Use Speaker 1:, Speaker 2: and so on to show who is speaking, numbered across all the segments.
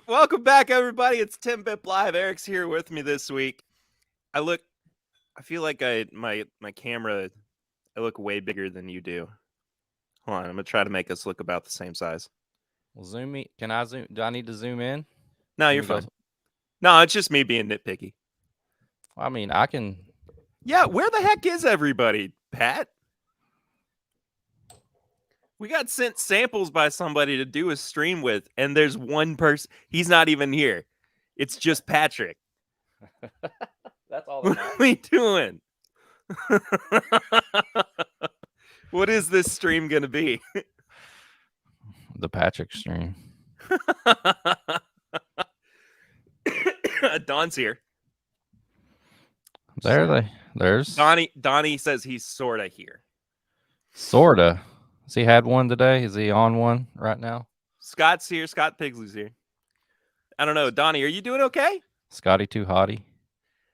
Speaker 1: Welcome back, everybody. It's TIMBP Live. Eric's here with me this week. I feel like my camera, I look way bigger than you do. Hold on, I'm gonna try to make us look about the same size.
Speaker 2: Well, zoom me. Can I zoom? Do I need to zoom in?
Speaker 1: No, you're fine. No, it's just me being nitpicky.
Speaker 2: I mean, I can.
Speaker 1: Yeah, where the heck is everybody, Pat? We got sent samples by somebody to do a stream with, and there's one person. He's not even here. It's just Patrick.
Speaker 2: That's all.
Speaker 1: What are we doing? What is this stream gonna be?
Speaker 2: The Patrick stream.
Speaker 1: Don's here.
Speaker 2: There's
Speaker 1: Donnie says he's sorta here.
Speaker 2: Sorta. Has he had one today? Is he on one right now?
Speaker 1: Scott's here. Scott Pigsley's here. I don't know. Donnie, are you doing okay?
Speaker 2: Scotty too hottie?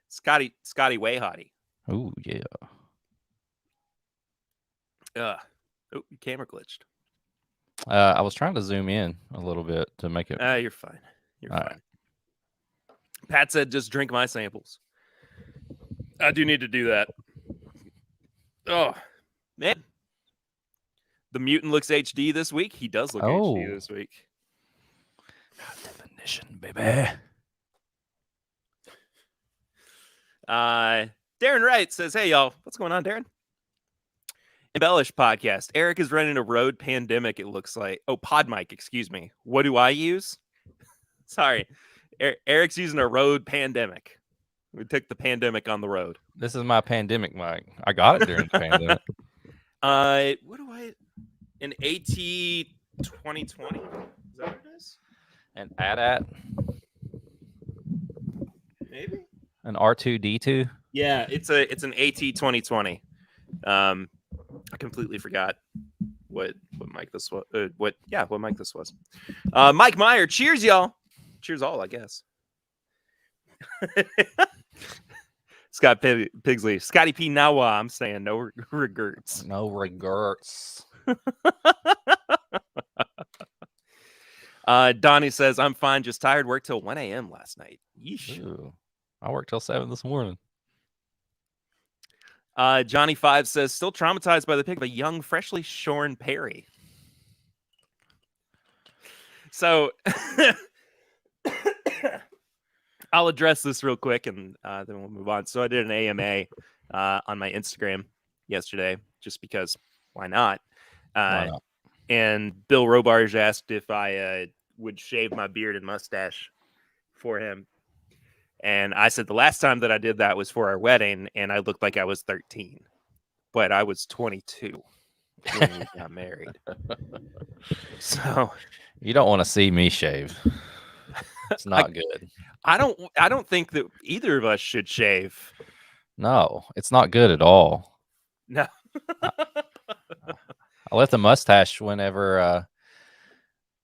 Speaker 1: Scotty way hottie.
Speaker 2: Oh, yeah.
Speaker 1: Oh, camera glitched.
Speaker 2: I was trying to zoom in a little bit to make it.
Speaker 1: You're fine. You're fine. Right. Pat said just drink my samples. I do need to do that. Oh, man. The mutant looks HD this week. He does look HD this week.
Speaker 2: Definition, baby.
Speaker 1: Darren Wright says, hey, y'all. What's going on, Darren? Embellish podcast. Eric is running a Rode Pandemic, it looks like. Oh, Pod Mic, excuse me. What do I use? Sorry. Eric's using a Rode Pandemic. We took the pandemic on the road.
Speaker 2: This is my pandemic mic. I got it during the pandemic.
Speaker 1: What do I... An AT 2020? Is that what it is?
Speaker 2: An AT-AT?
Speaker 1: Maybe?
Speaker 2: An R2D2?
Speaker 1: Yeah, it's an AT 2020. I completely forgot what mic this was. What mic this was. Mike Meyer, cheers, y'all. Cheers all, I guess. Scott Pigsley, Scotty P. Nawa. I'm saying no regrets.
Speaker 2: No regrets.
Speaker 1: Donnie says, I'm fine, just tired. Worked till 1 a.m. last night. Yeesh.
Speaker 2: Ooh, I worked till 7 this morning.
Speaker 1: Johnny 5 says, still traumatized by the pic of a young, freshly shorn Perry. So I'll address this real quick and then we'll move on. So I did an AMA on my Instagram yesterday, just because why not? And Bill Robarge asked if I would shave my beard and mustache for him. And I said the last time that I did that was for our wedding, and I looked like I was 13. But I was 22 when we got married. So
Speaker 2: you don't want to see me shave. It's not good.
Speaker 1: I don't think that either of us should shave.
Speaker 2: No, it's not good at all.
Speaker 1: No.
Speaker 2: I left the mustache whenever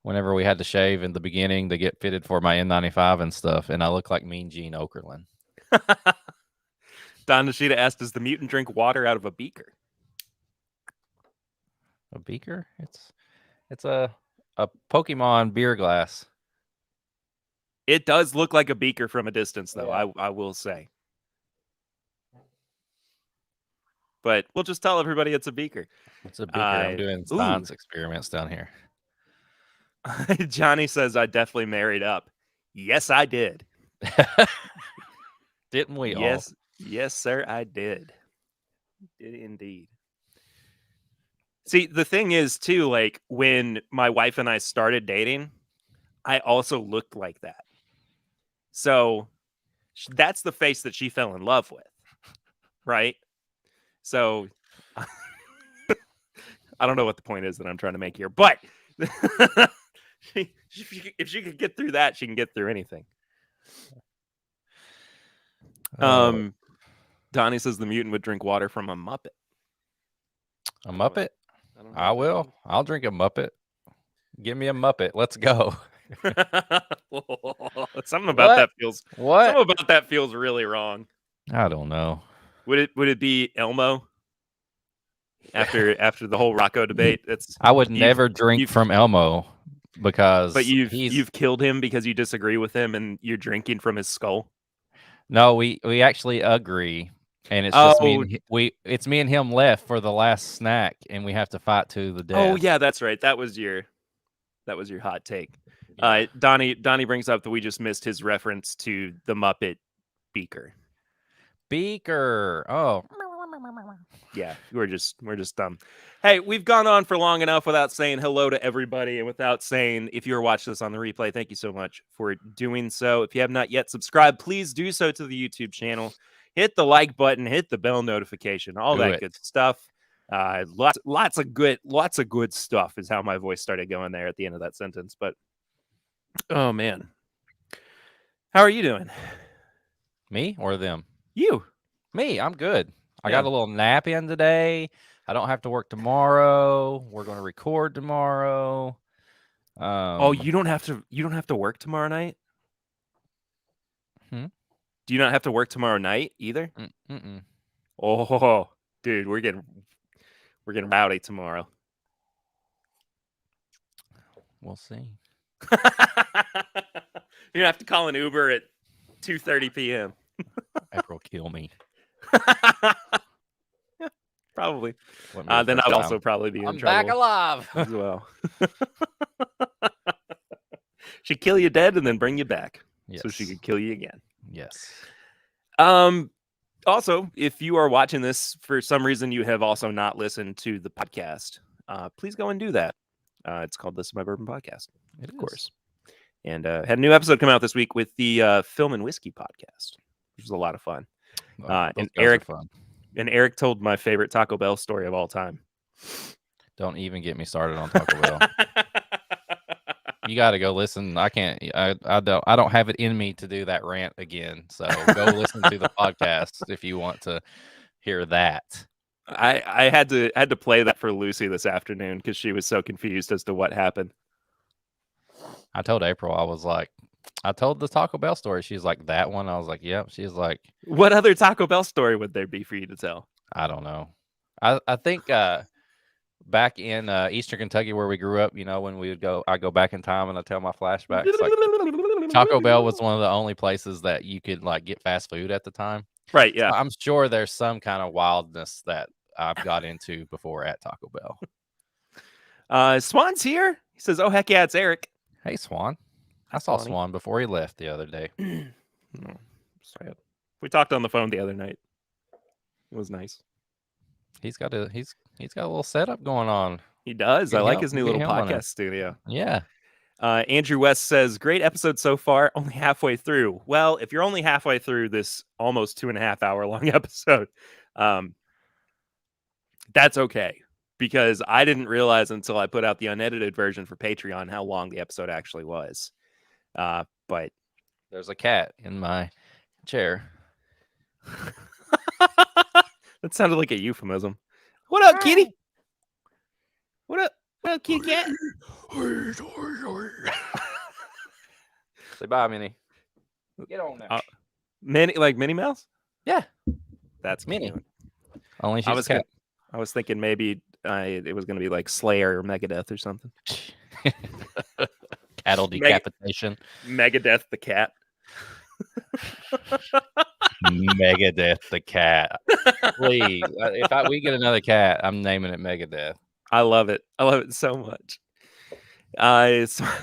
Speaker 2: we had to shave in the beginning to get fitted for my N95 and stuff, and I look like Mean Gene Okerlund.
Speaker 1: Don Nishida asked, does the mutant drink water out of a beaker?
Speaker 2: A beaker? It's a Pokemon beer glass.
Speaker 1: It does look like a beaker from a distance, though, yeah. I will say. But we'll just tell everybody it's a beaker.
Speaker 2: It's a beaker. I'm doing science experiments down here.
Speaker 1: Johnny says, I definitely married up. Yes, I did.
Speaker 2: Didn't we all?
Speaker 1: Yes, sir, I did. Did indeed. See, the thing is, too, like, when my wife and I started dating, I also looked like that. So that's the face that she fell in love with, right? So I don't know what the point is that I'm trying to make here, but if she could get through that, she can get through anything. Donnie says the mutant would drink water from a Muppet.
Speaker 2: A Muppet? I will. I'll drink a Muppet. Give me a Muppet. Let's go.
Speaker 1: Something about that feels.
Speaker 2: What?
Speaker 1: Something about that feels really wrong.
Speaker 2: I don't know.
Speaker 1: Would it be Elmo? After the whole Rocco debate,
Speaker 2: I would never drink from Elmo. because
Speaker 1: But
Speaker 2: he's
Speaker 1: you've killed him because you disagree with him and you're drinking from his skull.
Speaker 2: no, we actually agree, and it's just me and it's me and him left for the last snack, and we have to fight to the death.
Speaker 1: Oh yeah, that's right. That was your hot take.
Speaker 2: Yeah.
Speaker 1: Donnie brings up that we just missed his reference to the Muppet Beaker.
Speaker 2: Beaker. Oh.
Speaker 1: Yeah, we're just dumb. Hey, we've gone on for long enough without saying hello to everybody and without saying, if you're watching this on the replay, thank you so much for doing so. If you have not yet subscribed, please do so to the YouTube channel. Hit the like button, hit the bell notification, all that good stuff. Lots of good stuff is how my voice started going there at the end of that sentence. But oh man, how are you doing?
Speaker 2: Me or them?
Speaker 1: You.
Speaker 2: Me. I'm good. I got a little nap in today. I don't have to work tomorrow. We're going to record tomorrow.
Speaker 1: You don't have to work tomorrow night?
Speaker 2: Hmm?
Speaker 1: Do you not have to work tomorrow night either?
Speaker 2: Mm-mm.
Speaker 1: Oh, dude, we're getting rowdy tomorrow.
Speaker 2: We'll see.
Speaker 1: You're gonna have to call an Uber at 2:30 p.m.
Speaker 2: April kill me.
Speaker 1: Yeah, probably.
Speaker 2: Then
Speaker 1: I'll also probably be in trouble.
Speaker 2: I'm back alive
Speaker 1: as well. She'd kill you dead and then bring you back, so she could kill you again.
Speaker 2: Yes.
Speaker 1: Also, if you are watching this for some reason you have also not listened to the podcast, please go and do that. It's called This Is My Bourbon Podcast, of course. And had a new episode come out this week with the Film and Whiskey podcast, which was a lot of fun. And Eric told my favorite Taco Bell story of all time.
Speaker 2: Don't even get me started on Taco Bell. You got to go listen. I can't. I don't have it in me to do that rant again. So go listen to the podcast if you want to hear that.
Speaker 1: I had to play that for Lucy this afternoon because she was so confused as to what happened.
Speaker 2: I told April, I was like, I told the Taco Bell story. She's like, that one? I was like, yep. She's like,
Speaker 1: what other Taco Bell story would there be for you to tell?
Speaker 2: I don't know. I think back in Eastern Kentucky where we grew up, when we would I go back in time and I tell my flashbacks. Like, Taco Bell was one of the only places that you could get fast food at the time.
Speaker 1: Right, yeah.
Speaker 2: So I'm sure there's some kind of wildness that I've got into before at Taco
Speaker 1: Bell. Swan's here. He says, oh, heck yeah, it's Eric.
Speaker 2: Hey, Swan. I saw Swan before he left the other day.
Speaker 1: Sad. We talked on the phone the other night. It was nice.
Speaker 2: He's got a little setup going on.
Speaker 1: He does. I like his new little podcast studio.
Speaker 2: Yeah.
Speaker 1: Andrew West says, great episode so far, only halfway through. Well, if you're only halfway through this almost 2.5 hour long episode, that's okay. Because I didn't realize until I put out the unedited version for Patreon how long the episode actually was. But
Speaker 2: there's a cat in my chair.
Speaker 1: That sounded like a euphemism. What up, kitty? What up? What up, kitty cat?
Speaker 2: Say bye, Minnie. Get on there.
Speaker 1: Minnie Mouse?
Speaker 2: Yeah.
Speaker 1: That's
Speaker 2: Minnie.
Speaker 1: Cute.
Speaker 2: Only she's a cat.
Speaker 1: I was thinking maybe it was going to be like Slayer or Megadeth or something.
Speaker 2: Cattle decapitation.
Speaker 1: Megadeth the cat.
Speaker 2: Megadeth the cat. Please. If we get another cat, I'm naming it Megadeth.
Speaker 1: I love it. I love it so much.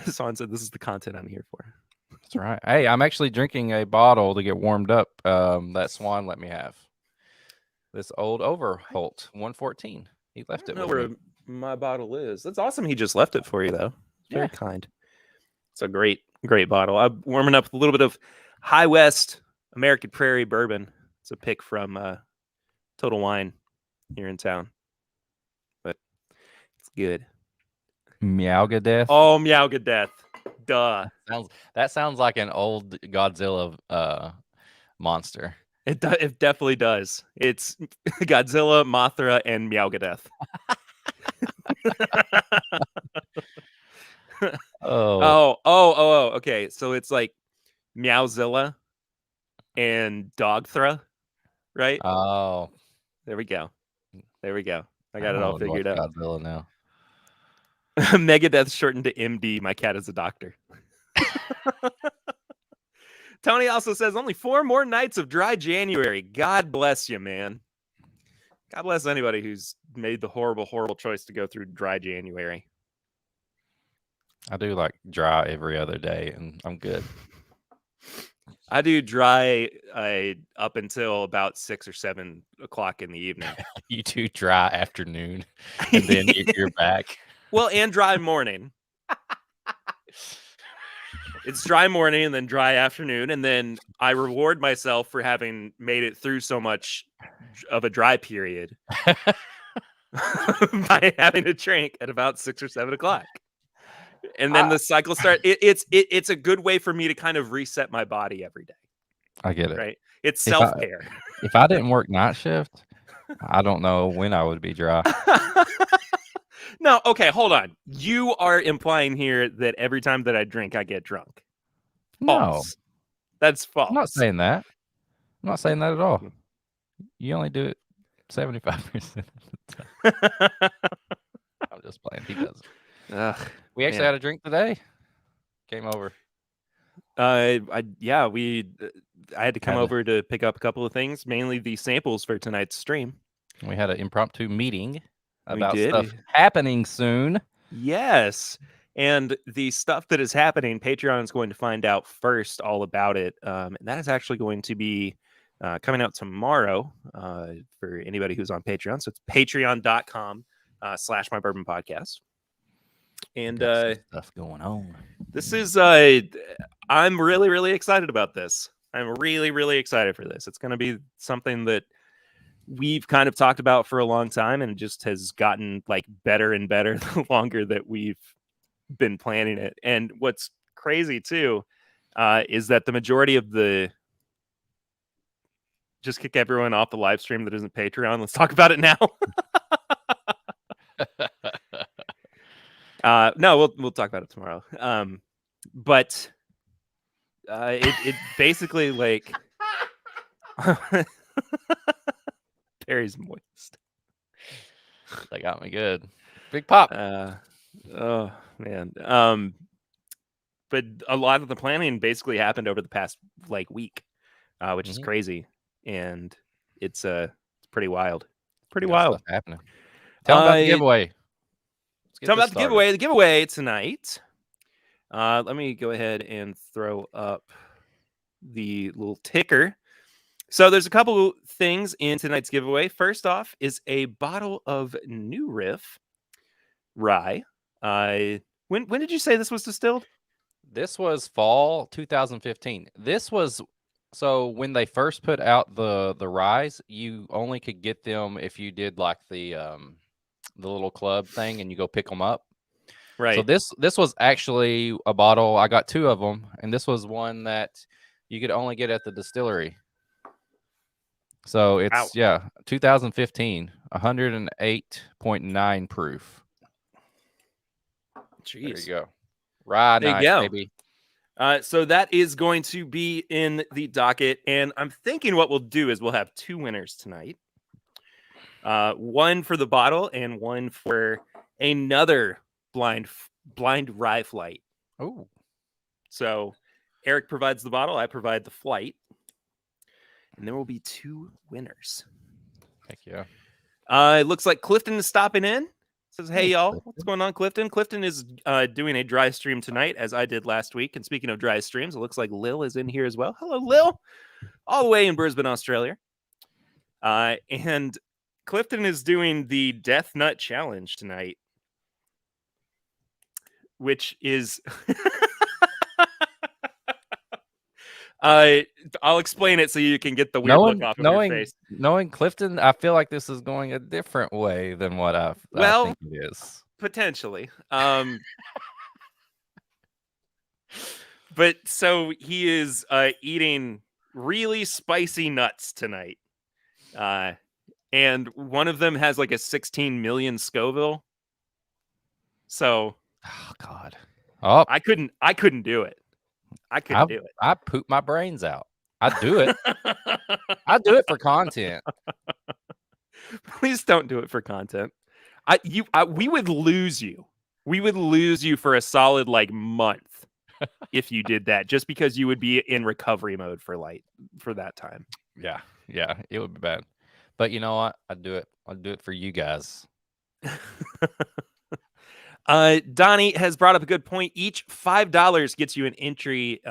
Speaker 1: Swan said, this is the content I'm here for.
Speaker 2: That's right. Hey, I'm actually drinking a bottle to get warmed up that Swan let me have. This old Overholt 114. He left it with
Speaker 1: where
Speaker 2: me.
Speaker 1: My bottle is. That's awesome. He just left it for you, though. Very kind. It's a great bottle. I'm warming up with a little bit of High West American Prairie bourbon. It's a pick from Total Wine here in town. But it's good.
Speaker 2: Meowgadeth.
Speaker 1: Oh, Meowgadeth. Duh.
Speaker 2: That sounds like an old Godzilla monster.
Speaker 1: It definitely does. It's Godzilla, Mothra, and Meowgadeth. Oh. Okay, so it's like Meowzilla and Dogthra, right?
Speaker 2: Oh,
Speaker 1: there we go. I got it all figured out.
Speaker 2: Godzilla now.
Speaker 1: Megadeth shortened to MD. My cat is a doctor. Tony also says only 4 more nights of dry January. God bless you, man. God bless anybody who's made the horrible, horrible choice to go through dry January.
Speaker 2: I do like dry every other day, and I'm good.
Speaker 1: I do dry up until about 6 or 7 o'clock in the evening.
Speaker 2: You do dry afternoon, and then you're back.
Speaker 1: Well, and dry morning. It's dry morning and then dry afternoon, and then I reward myself for having made it through so much of a dry period by having a drink at about 6 or 7 o'clock. And then the cycle starts. It's a good way for me to kind of reset my body every day.
Speaker 2: I get it.
Speaker 1: Right? It's self-care.
Speaker 2: If I didn't work night shift, I don't know when I would be dry.
Speaker 1: No, okay, hold on. You are implying here that every time that I drink, I get drunk. False.
Speaker 2: No.
Speaker 1: That's false.
Speaker 2: I'm not saying that. I'm not saying that at all. You only do it 75% of the time. I'm just playing. He doesn't. We actually had a drink today. Came over.
Speaker 1: I had to come over to pick up a couple of things, mainly the samples for tonight's stream.
Speaker 2: We had an impromptu meeting about stuff happening soon.
Speaker 1: Yes. And the stuff that is happening, Patreon is going to find out first all about it. And that is actually going to be coming out tomorrow for anybody who's on Patreon. So it's patreon.com/mybourbonpodcast. And
Speaker 2: stuff going on.
Speaker 1: This is I'm really, really excited about this. I'm really, really excited for this. It's going to be something that we've kind of talked about for a long time, and it just has gotten like better and better the longer that we've been planning it. And what's crazy too is that the majority of the just kick everyone off the live stream that isn't Patreon. Let's talk about it now. No, we'll talk about it tomorrow. But it basically like Perry's moist.
Speaker 2: They got me good. Big pop.
Speaker 1: Oh man. But a lot of the planning basically happened over the past like week, which is crazy, and it's pretty wild. Pretty wild.
Speaker 2: Happening. Tell them about the giveaway.
Speaker 1: Tell them about the giveaway. The giveaway tonight. Let me go ahead and throw up the little ticker. So there's a couple things in tonight's giveaway. First off is a bottle of New Riff rye. When did you say this was distilled?
Speaker 2: This was fall 2015. This was so when they first put out the ryes, you only could get them if you did like the little club thing and you go pick them up.
Speaker 1: Right.
Speaker 2: So this was actually a bottle. I got 2 of them, and this was one that you could only get at the distillery. So it's 2015, 108.9 proof.
Speaker 1: Jeez.
Speaker 2: There you go. Rye nice, baby.
Speaker 1: So that is going to be in the docket, and I'm thinking what we'll do is we'll have 2 winners tonight. One for the bottle and one for another blind rye flight.
Speaker 2: Oh.
Speaker 1: So Eric provides the bottle, I provide the flight. And there will be 2 winners.
Speaker 2: Heck yeah.
Speaker 1: It looks like Clifton is stopping in. Says, hey, y'all. What's going on, Clifton? Clifton is doing a dry stream tonight, as I did last week. And speaking of dry streams, it looks like Lil is in here as well. Hello, Lil. All the way in Brisbane, Australia. And Clifton is doing the Death Nut Challenge tonight, which is... I'll explain it so you can get the weird look off of your face.
Speaker 2: Knowing Clifton, I feel like this is going a different way than what I think it is.
Speaker 1: Potentially. But so he is eating really spicy nuts tonight. And one of them has like a 16 million Scoville. So,
Speaker 2: oh God. Oh,
Speaker 1: I couldn't do it. I couldn't do it.
Speaker 2: I poop my brains out. I do it. I do it for content.
Speaker 1: Please don't do it for content. We would lose you. We would lose you for a solid month if you did that, just because you would be in recovery mode for that time.
Speaker 2: Yeah, it would be bad. But you know what? I'd do it. I'd do it for you guys.
Speaker 1: Donnie has brought up a good point. Each $5 gets you an entry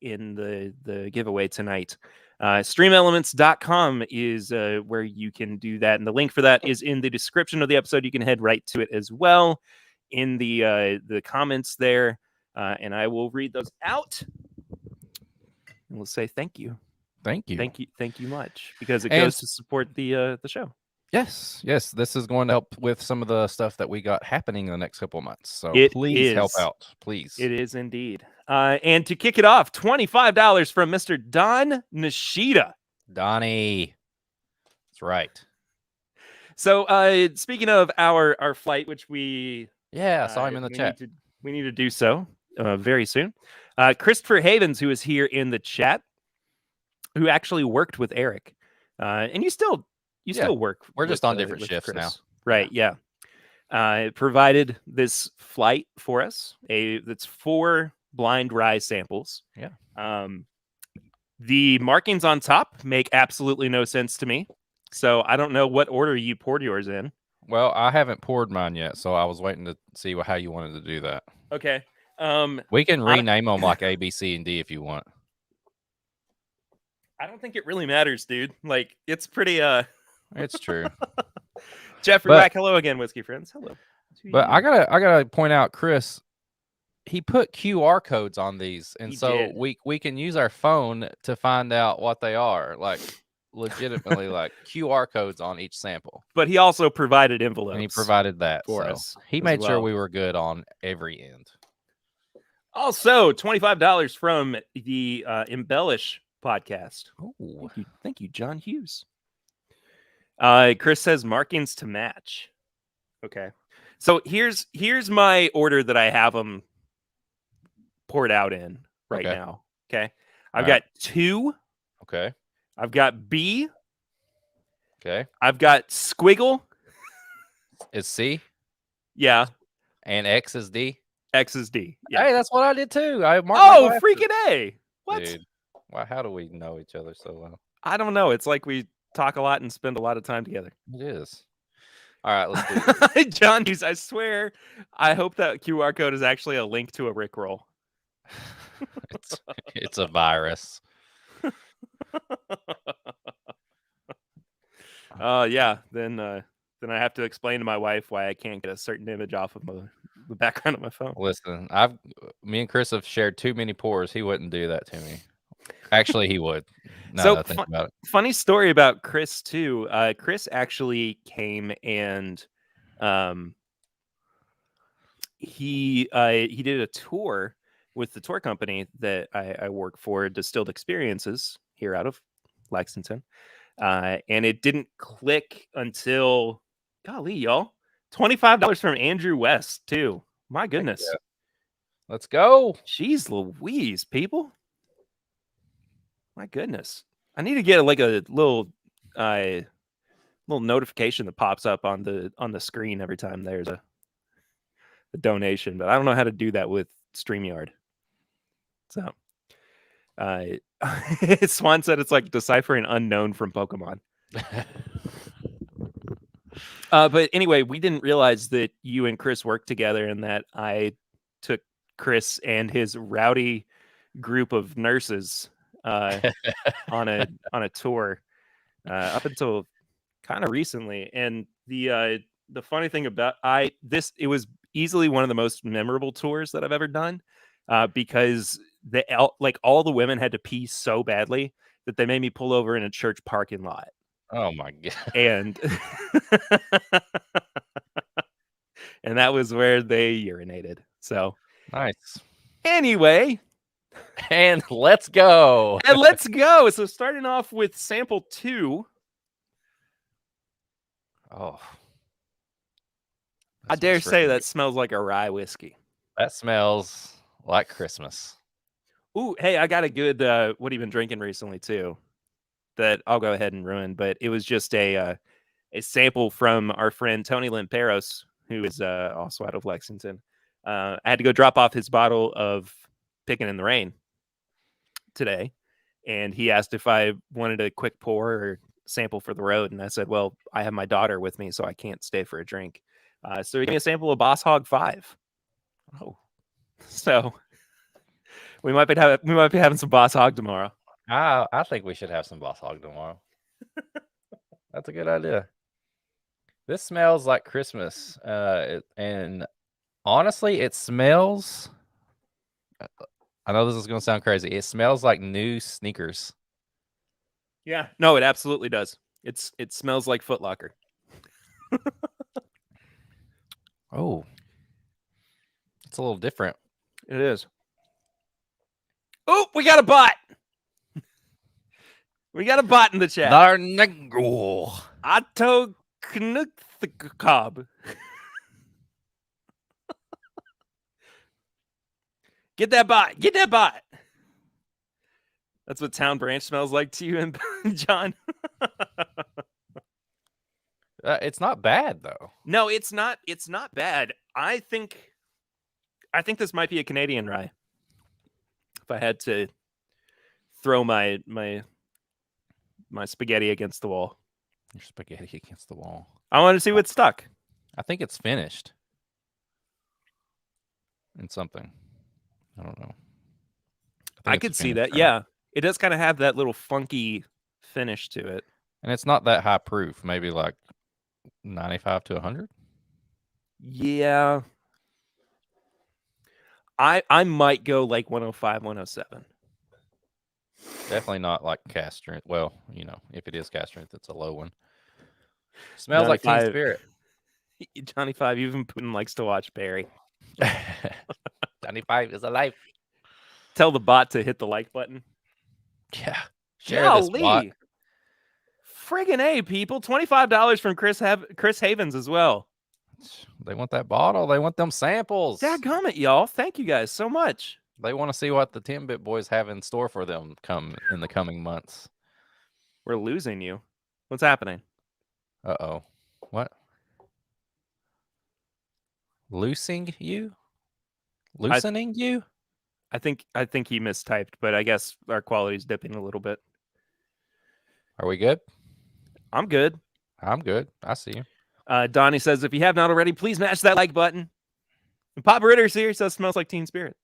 Speaker 1: in the giveaway tonight. StreamElements.com is where you can do that, and the link for that is in the description of the episode. You can head right to it as well in the comments there, and I will read those out. And we'll say thank you, thank you much, because it goes to support the show.
Speaker 2: Yes. This is going to help with some of the stuff that we got happening in the next couple of months. So please help out, please.
Speaker 1: It is indeed. And to kick it off, $25 from Mr. Don Nishida.
Speaker 2: Donnie. That's right.
Speaker 1: So speaking of our flight, which we
Speaker 2: saw him in the chat.
Speaker 1: We need to do so very soon. Christopher Havens, who is here in the chat, who actually worked with Eric. And you still work.
Speaker 2: We're just on different shifts
Speaker 1: Chris
Speaker 2: now.
Speaker 1: Right, yeah. Provided this flight for us. That's 4 blind rye samples.
Speaker 2: Yeah.
Speaker 1: The markings on top make absolutely no sense to me. So I don't know what order you poured yours in.
Speaker 2: Well, I haven't poured mine yet, so I was waiting to see how you wanted to do that.
Speaker 1: Okay.
Speaker 2: We can rename them like A, B, C, and D if you want.
Speaker 1: I don't think it really matters, dude. It's pretty
Speaker 2: It's true.
Speaker 1: Jeffrey Rack, hello again, whiskey friends. Hello.
Speaker 2: But I gotta point out, Chris, he put QR codes on these, and we can use our phone to find out what they are. Legitimately, QR codes on each sample.
Speaker 1: But he also provided envelopes.
Speaker 2: And he provided that
Speaker 1: for us.
Speaker 2: He made sure we were good on every end.
Speaker 1: Also, $25 from the Embellish podcast.
Speaker 2: Oh,
Speaker 1: thank you, John Hughes. Chris says markings to match. Okay, so here's my order that I have them poured out in right now. Okay, I've got 2.
Speaker 2: Okay,
Speaker 1: I've got B.
Speaker 2: Okay,
Speaker 1: I've got squiggle.
Speaker 2: Is C?
Speaker 1: Yeah,
Speaker 2: and X is D.
Speaker 1: X is D. Yeah.
Speaker 2: Hey, that's what I did too. I
Speaker 1: marked freaking A! What?
Speaker 2: Dude, wow, how do we know each other so well?
Speaker 1: I don't know. It's like we talk a lot and spend a lot of time together.
Speaker 2: It is. All right, let's do it.
Speaker 1: John Hughes, I swear, I hope that QR code is actually a link to a Rickroll.
Speaker 2: It's a virus.
Speaker 1: Yeah. Then I have to explain to my wife why I can't get a certain image off of the background of my phone.
Speaker 2: Listen, me and Chris have shared too many pours. He wouldn't do that to me. Actually, he would.
Speaker 1: So funny story about Chris too. Chris actually came and he did a tour with the tour company that I work for, Distilled Experiences, here out of Lexington. And it didn't click until, golly, y'all, $25 from Andrew West too. My goodness.
Speaker 2: Let's go.
Speaker 1: Jeez Louise, people. My goodness. I need to get a little notification that pops up on the screen every time there's a donation, but I don't know how to do that with StreamYard. So Swan said it's like deciphering unknown from Pokemon. But anyway, we didn't realize that you and Chris worked together, and that I took Chris and his rowdy group of nurses on a tour up until kind of recently. And the funny thing about it was easily one of the most memorable tours that I've ever done, because all the women had to pee so badly that they made me pull over in a church parking lot.
Speaker 2: Oh my god.
Speaker 1: And and that was where they urinated. So
Speaker 2: nice.
Speaker 1: Anyway,
Speaker 2: and let's go.
Speaker 1: So starting off with sample 2.
Speaker 2: Oh,
Speaker 1: I dare say that smells like a rye whiskey.
Speaker 2: That smells like Christmas.
Speaker 1: Ooh, hey, I got a good what have you been drinking recently too, that I'll go ahead and ruin. But it was just a sample from our friend Tony Limperos, who is also out of Lexington. I had to go drop off his bottle of Pickin' in the Rain today, and he asked if I wanted a quick pour or sample for the road, and I said, well, I have my daughter with me, so I can't stay for a drink. So he gave me a sample of Boss Hog 5.
Speaker 2: Oh,
Speaker 1: so we might be having some Boss Hog tomorrow.
Speaker 2: I think we should have some Boss Hog tomorrow. That's a good idea. This smells like Christmas, and honestly, it smells. I know this is going to sound crazy. It smells like new sneakers.
Speaker 1: Yeah, no, it absolutely does. It smells like Foot Locker.
Speaker 2: Oh, it's a little different.
Speaker 1: It is. Oh, we got a bot. We got a bot in the chat. Otto Knukthkob. Get that bot. Get that bot. That's what Town Branch smells like to you, and John.
Speaker 2: It's not bad though.
Speaker 1: No, it's not. It's not bad. I think this might be a Canadian rye. If I had to throw my spaghetti against the wall.
Speaker 2: Your spaghetti against the wall.
Speaker 1: I want to see what's stuck.
Speaker 2: I think it's finished in something. I don't know.
Speaker 1: I could see that. Right? Yeah. It does kind of have that little funky finish to it.
Speaker 2: And it's not that high proof. Maybe like 95 to 100.
Speaker 1: Yeah. I might go like 105, 107.
Speaker 2: Definitely not like cast strength. Well, you know, if it is cast strength, it's a low one. Smells like Teen Spirit.
Speaker 1: Johnny 5 even Putin likes to watch Barry.
Speaker 2: Johnny 5 is alive.
Speaker 1: Tell the bot to hit the like button.
Speaker 2: Yeah. Share this bot.
Speaker 1: Friggin' A, people. $25 from Chris Havens as well.
Speaker 2: They want that bottle. They want them samples.
Speaker 1: Dadgummit, y'all. Thank you guys so much.
Speaker 2: They want to see what the TIMBP boys have in store for them in the coming months.
Speaker 1: We're losing you. What's happening?
Speaker 2: Uh-oh. What? Loosening you? Loosening you?
Speaker 1: I think he mistyped, but I guess our quality's dipping a little bit.
Speaker 2: Are we good?
Speaker 1: I'm good.
Speaker 2: I'm good. I see you.
Speaker 1: Donnie says, if you have not already, please smash that like button. And Papa Ritter's here says, smells like Teen Spirit.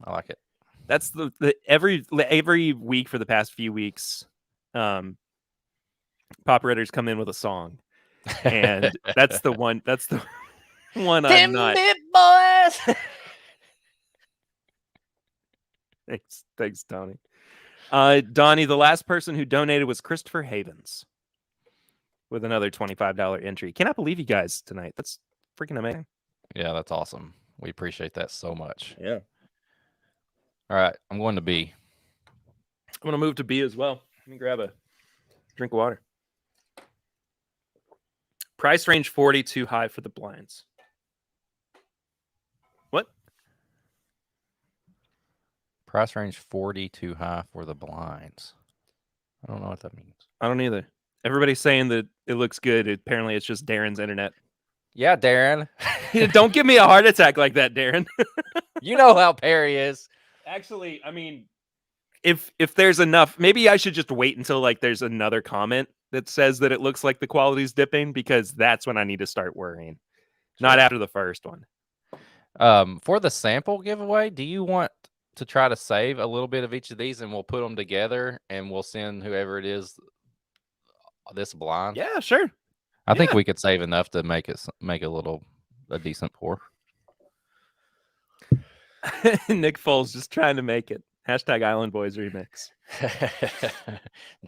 Speaker 2: I like it.
Speaker 1: That's the every week for the past few weeks, Papa Ritter's come in with a song, and that's the one. That's the one I'm not.
Speaker 2: Boys.
Speaker 1: Thanks, Donnie. Donnie, the last person who donated was Christopher Havens with another $25 entry. Cannot believe you guys tonight. That's freaking amazing.
Speaker 2: Yeah, that's awesome. We appreciate that so much.
Speaker 1: Yeah.
Speaker 2: All right, I'm going to B.
Speaker 1: I'm going to move to B as well. Let me grab a drink of water. Price range 40, too high for the blinds. What?
Speaker 2: Price range 40, too high for the blinds. I don't know what that means.
Speaker 1: I don't either. Everybody's saying that it looks good. Apparently, it's just Darren's internet.
Speaker 2: Yeah, Darren.
Speaker 1: Don't give me a heart attack like that, Darren.
Speaker 2: You know how Perry is.
Speaker 1: Actually, I mean, if there's enough, maybe I should just wait until like there's another comment that says that it looks like the quality's dipping, because that's when I need to start worrying. Sure. Not after the first one.
Speaker 2: For the sample giveaway, do you want to try to save a little bit of each of these, and we'll put them together and we'll send whoever it is this blind?
Speaker 1: Yeah, sure.
Speaker 2: I think we could save enough to make a decent pour.
Speaker 1: Nick Foles just trying to make it. Hashtag Island Boys remix.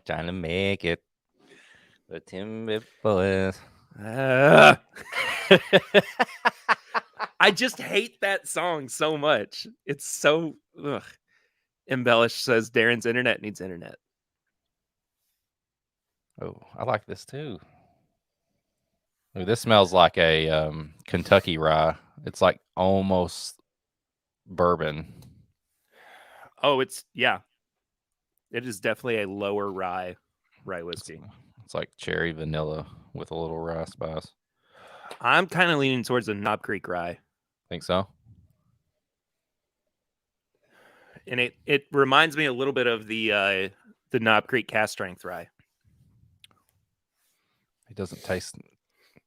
Speaker 2: Trying to make it. The TIMBP boys.
Speaker 1: I just hate that song so much. It's so Embellish says Darren's internet needs internet.
Speaker 2: Oh, I like this too. Ooh, this smells like a Kentucky rye. It's like almost bourbon.
Speaker 1: Oh, it is definitely a lower rye whiskey.
Speaker 2: It's like cherry vanilla with a little rye spice.
Speaker 1: I'm kind of leaning towards a Knob Creek rye.
Speaker 2: Think so?
Speaker 1: And it reminds me a little bit of the Knob Creek cast strength rye.
Speaker 2: It doesn't taste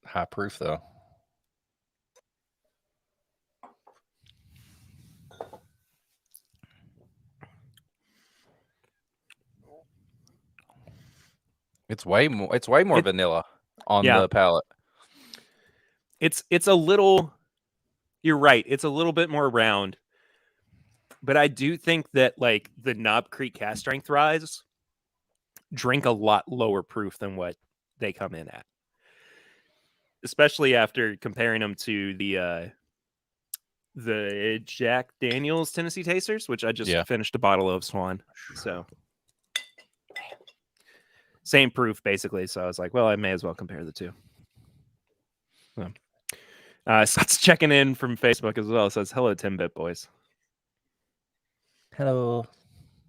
Speaker 2: high proof though. It's way more vanilla on the palate.
Speaker 1: It's a little, you're right, it's a little bit more round. But I do think that like the Knob Creek cast strength ryes drink a lot lower proof than what they come in at. Especially after comparing them to the Jack Daniel's Tennessee Tasters, which I just finished a bottle of Swan. So same proof basically. So I was like, well, I may as well compare the two. Scott's checking in from Facebook as well. It says, hello, TIMBP boys.
Speaker 2: Hello,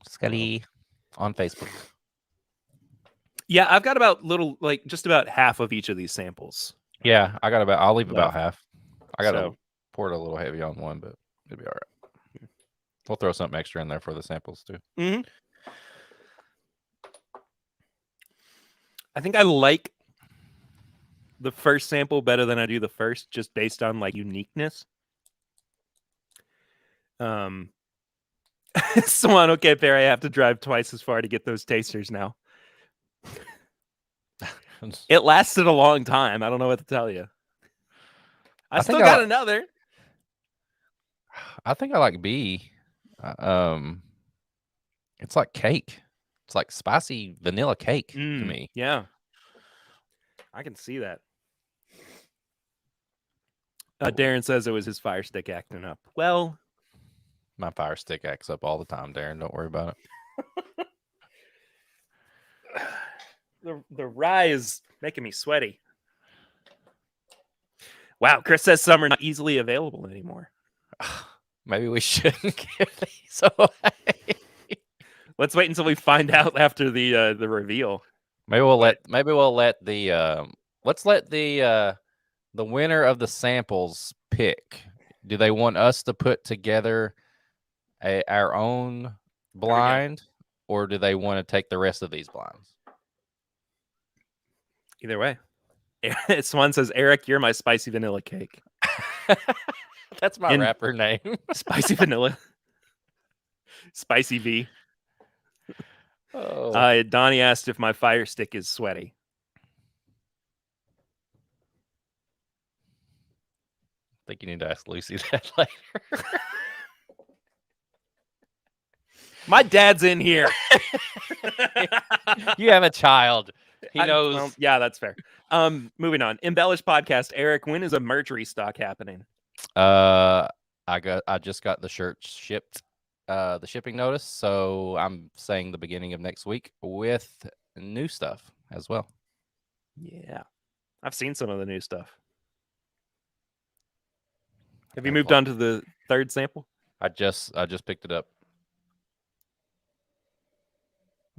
Speaker 2: Scotty on Facebook.
Speaker 1: Yeah, I've got about just about half of each of these samples.
Speaker 2: Yeah, I'll leave about half. I got to pour it a little heavy on one, but it'll be all right. We'll throw something extra in there for the samples too.
Speaker 1: Mm-hmm. I think I like the first sample better than I do the first, just based on like uniqueness. Swan, okay, Barry, I have to drive twice as far to get those tasters now. It lasted a long time. I don't know what to tell you. I still got another.
Speaker 2: I think I like B. It's like cake. It's like spicy vanilla cake to me.
Speaker 1: Yeah. I can see that. Darren says it was his Fire Stick acting up. Well,
Speaker 2: my Fire Stick acts up all the time, Darren. Don't worry about
Speaker 1: it. The rye is making me sweaty. Wow, Chris says some are not easily available anymore.
Speaker 2: Maybe we shouldn't give these away.
Speaker 1: Let's wait until we find out after the reveal.
Speaker 2: Maybe we'll let the let's let the winner of the samples pick. Do they want us to put together our own blind, or do they want to take the rest of these blinds?
Speaker 1: Either way. Swan says, Eric, you're my spicy vanilla cake.
Speaker 2: That's my rapper name.
Speaker 1: Spicy vanilla. Spicy V.
Speaker 2: Oh.
Speaker 1: Donnie asked if my Fire Stick is sweaty.
Speaker 2: I think you need to ask Lucy that later.
Speaker 1: My dad's in here.
Speaker 2: You have a child. He knows.
Speaker 1: Well, yeah, that's fair. Moving on. Embellish podcast. Eric, when is a merch restock happening?
Speaker 2: I just got the shirts shipped. The shipping notice. So I'm saying the beginning of next week with new stuff as well.
Speaker 1: Yeah. I've seen some of the new stuff. Have you moved on to the third sample?
Speaker 2: I just picked it up.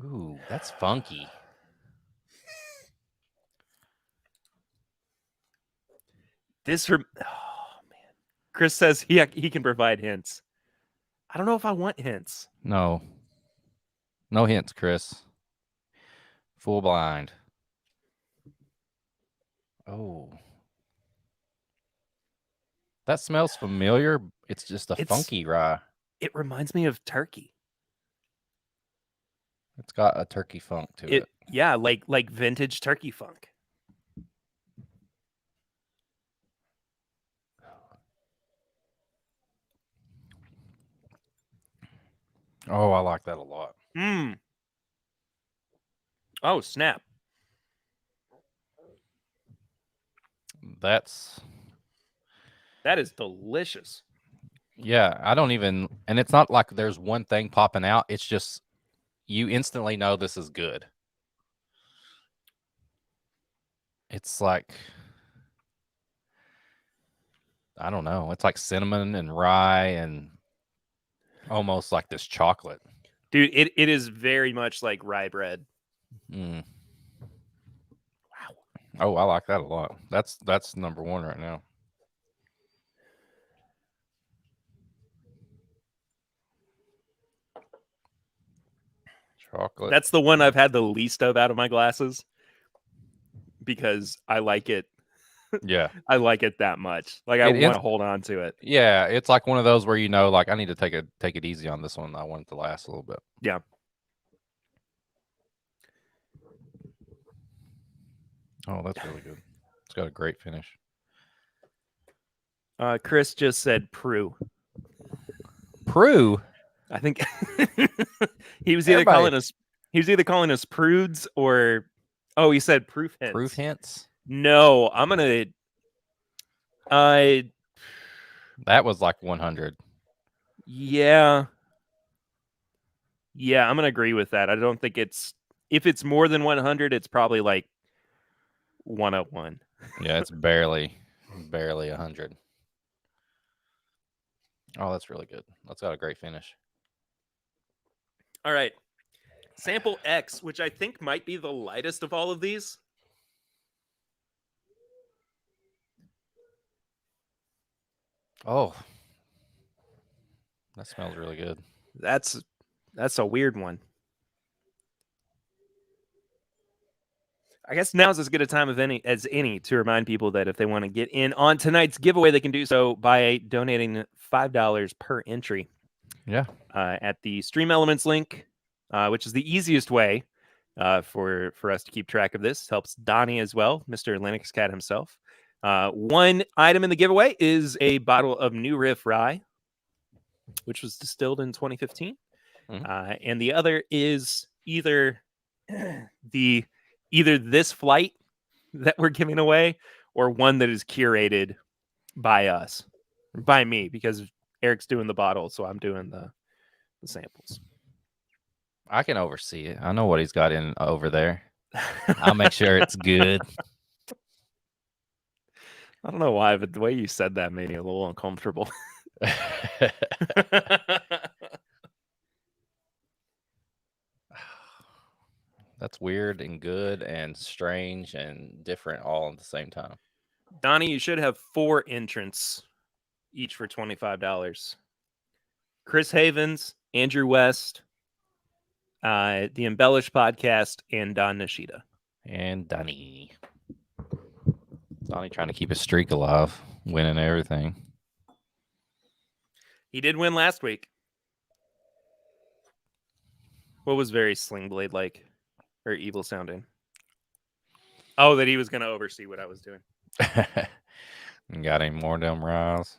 Speaker 2: Ooh, that's funky.
Speaker 1: Oh man. Chris says he can provide hints. I don't know if I want hints.
Speaker 2: No hints, Chris. Full blind. Oh, that smells familiar. It's just a funky rye.
Speaker 1: It reminds me of turkey.
Speaker 2: It's got a turkey funk to it.
Speaker 1: Yeah, like vintage turkey funk.
Speaker 2: Oh, I like that a lot.
Speaker 1: Oh, snap.
Speaker 2: That
Speaker 1: is delicious.
Speaker 2: Yeah, I don't even, and it's not like there's one thing popping out. It's just you instantly know this is good. It's like, I don't know. It's like cinnamon and rye and almost like this chocolate.
Speaker 1: Dude, it is very much like rye bread.
Speaker 2: Wow. Oh, I like that a lot. That's number one right now. Chocolate.
Speaker 1: That's the one I've had the least of out of my glasses because I like it.
Speaker 2: Yeah.
Speaker 1: I like it that much. Like I want to hold on to it.
Speaker 2: Yeah, it's like one of those where like I need to take it easy on this one. I want it to last a little bit.
Speaker 1: Yeah.
Speaker 2: Oh, that's really good. It's got a great finish.
Speaker 1: Chris just said Prue.
Speaker 2: Prue.
Speaker 1: I think he was either calling us prudes or he said proof hints.
Speaker 2: Proof hints?
Speaker 1: No, I'm gonna
Speaker 2: that was like 100.
Speaker 1: Yeah. Yeah, I'm gonna agree with that. I don't think if it's more than 100, it's probably like 101.
Speaker 2: Yeah, it's barely 100. Oh, that's really good. That's got a great finish.
Speaker 1: All right. Sample X, which I think might be the lightest of all of these.
Speaker 2: Oh. That smells really good.
Speaker 1: That's a weird one. I guess now's as good a time as any to remind people that if they want to get in on tonight's giveaway, they can do so by donating $5 per entry.
Speaker 2: Yeah.
Speaker 1: At the Stream Elements link, which is the easiest way for us to keep track of this. Helps Donnie as well, Mr. Linux Cat himself. One item in the giveaway is a bottle of New Riff Rye, which was distilled in 2015. Mm-hmm. And the other is either this flight that we're giving away or one that is curated by us, by me, because Eric's doing the bottle, so I'm doing the samples.
Speaker 2: I can oversee it. I know what he's got in over there. I'll make sure it's good.
Speaker 1: I don't know why, but the way you said that made me a little uncomfortable.
Speaker 2: That's weird and good and strange and different all at the same time.
Speaker 1: Donnie, you should have 4 entrants, each for $25. Chris Havens, Andrew West, the Embellish Podcast, and Don Nishida.
Speaker 2: And Donnie trying to keep his streak alive, winning everything.
Speaker 1: He did win last week. What was very Sling Blade like? Or evil sounding? Oh, that he was going to oversee what I was doing.
Speaker 2: Got any more of them ryes?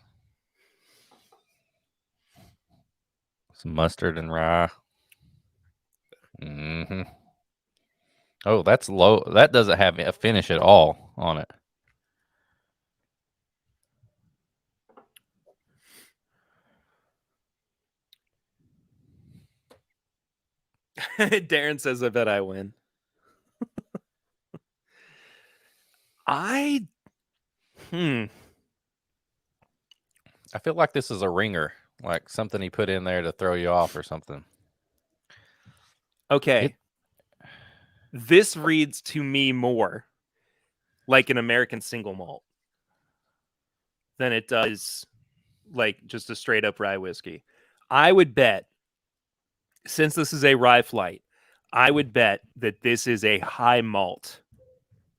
Speaker 2: Some mustard and rye. Mm-hmm. Oh, that's low. That doesn't have a finish at all on it.
Speaker 1: Darren says, I bet I win. I
Speaker 2: feel like this is a ringer, like something he put in there to throw you off or something.
Speaker 1: Okay. This reads to me more like an American single malt than it does like just a straight up rye whiskey. I would bet, since this is a rye flight, I would bet that this is a high malt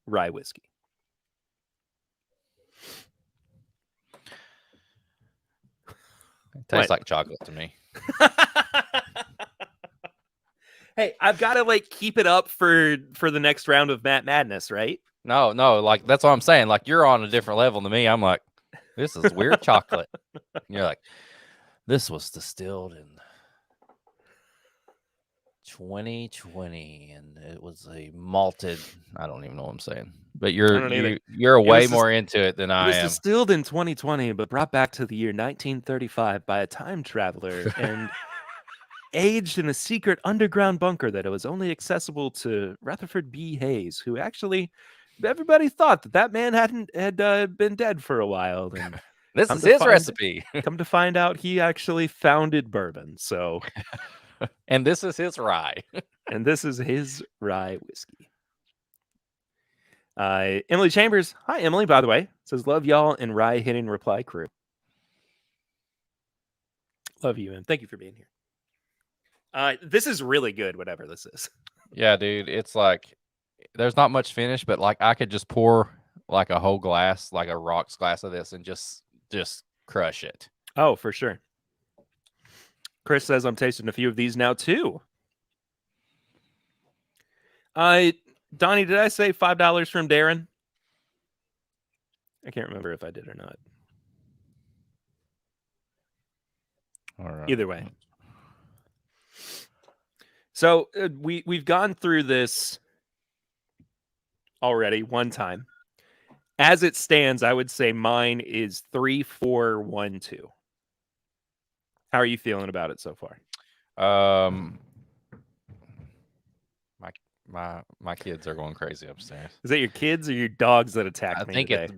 Speaker 1: rye whiskey.
Speaker 2: It tastes like chocolate to me.
Speaker 1: Hey, I've got to like keep it up for the next round of Matt Madness, right?
Speaker 2: No, like that's what I'm saying. Like you're on a different level than me. I'm like, this is weird chocolate. And you're like, this was distilled in 2020, and it was a malted. I don't even know what I'm saying, but you're way more into it than I am.
Speaker 1: It was distilled in 2020, but brought back to the year 1935 by a time traveler and aged in a secret underground bunker that it was only accessible to Rutherford B. Hayes, who actually everybody thought that man had been dead for a while. And
Speaker 2: this is his recipe.
Speaker 1: Come to find out, he actually founded bourbon. So,
Speaker 2: and this is his rye.
Speaker 1: And this is his rye whiskey. Emily Chambers, hi Emily. By the way, says love y'all and rye hitting reply crew. Love you and thank you for being here. This is really good, whatever this is.
Speaker 2: Yeah, dude. It's like there's not much finish, but like I could just pour like a whole glass, like a rocks glass of this, and just crush it.
Speaker 1: Oh, for sure. Chris says I'm tasting a few of these now too. Donnie, did I say $5 from Darren? I can't remember if I did or not.
Speaker 2: All right.
Speaker 1: Either way. So we've gone through this already one time. As it stands, I would say mine is 3, 4, 1, 2. How are you feeling about it so far?
Speaker 2: My kids are going crazy upstairs.
Speaker 1: Is that your kids or your dogs that attacked me today?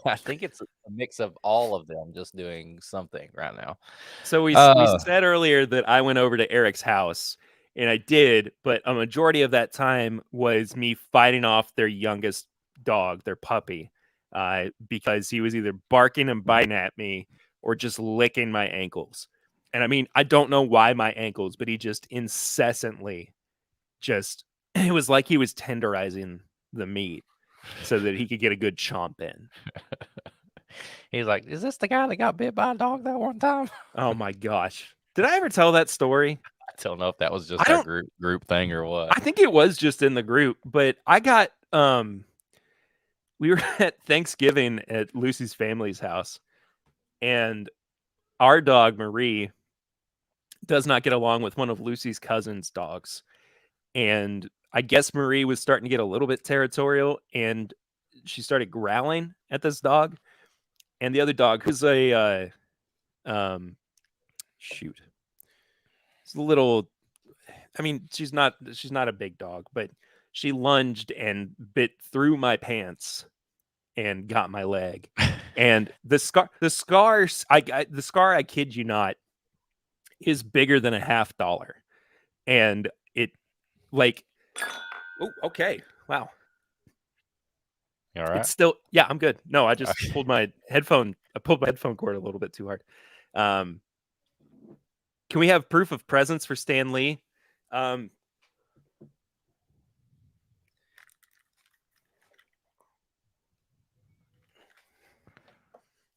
Speaker 2: I think it's a mix of all of them just doing something right now.
Speaker 1: So we said earlier that I went over to Eric's house, and I did, but a majority of that time was me fighting off their youngest dog, their puppy, because he was either barking and biting at me or just licking my ankles. And I mean, I don't know why my ankles, but he just incessantly it was like he was tenderizing the meat so that he could get a good chomp in.
Speaker 2: He's like, is this the guy that got bit by a dog that one time?
Speaker 1: Oh my gosh. Did I ever tell that story?
Speaker 2: I don't know if that was just a group thing or what.
Speaker 1: I think it was just in the group, but I got we were at Thanksgiving at Lucy's family's house, and our dog Marie does not get along with one of Lucy's cousin's dogs. And I guess Marie was starting to get a little bit territorial, and she started growling at this dog. And the other dog, who's a shoot, it's a little. I mean, she's not a big dog, but she lunged and bit through my pants and got my leg. And the scar, I kid you not, is bigger than $50. And it, like, oh, okay, wow.
Speaker 2: You all right?
Speaker 1: It's still, yeah, I'm good. No, I just pulled my headphone cord a little bit too hard. Can we have proof of presence for Stan Lee?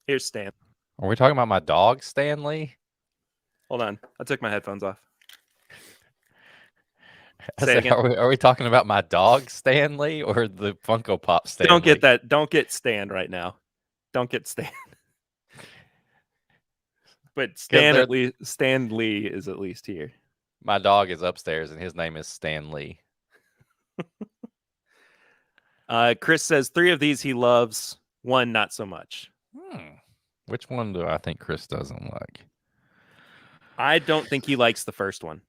Speaker 1: Here's Stan.
Speaker 2: Are we talking about my dog, Stanley?
Speaker 1: Hold on. I took my headphones off.
Speaker 2: Are we talking about my dog, Stanley, or the Funko Pop Stanley?
Speaker 1: Don't get that. Don't get Stan right now. Don't get Stan. But Stan Lee is at least here.
Speaker 2: My dog is upstairs, and his name is Stan Lee.
Speaker 1: Chris says 3 of these he loves, 1 not so much.
Speaker 2: Which one do I think Chris doesn't like?
Speaker 1: I don't think he likes the first one.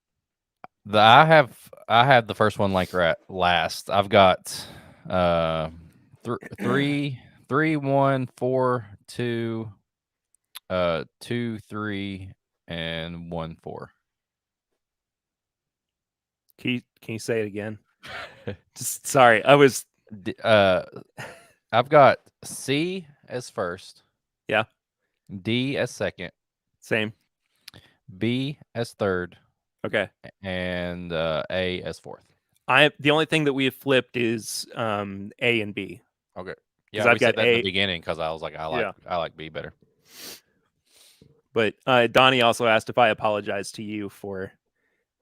Speaker 2: I have the first one like right last. I've got 3, 1, 4, 2, 2, 3, and 1, 4.
Speaker 1: Can you say it again? Just sorry, I was.
Speaker 2: I've got C as first.
Speaker 1: Yeah.
Speaker 2: D as second.
Speaker 1: Same.
Speaker 2: B as third.
Speaker 1: Okay.
Speaker 2: And A as fourth.
Speaker 1: The only thing that we have flipped is A and B.
Speaker 2: Okay. Yeah, I've got that in the beginning because I was like, I like B better.
Speaker 1: But Donnie also asked if I apologize to you for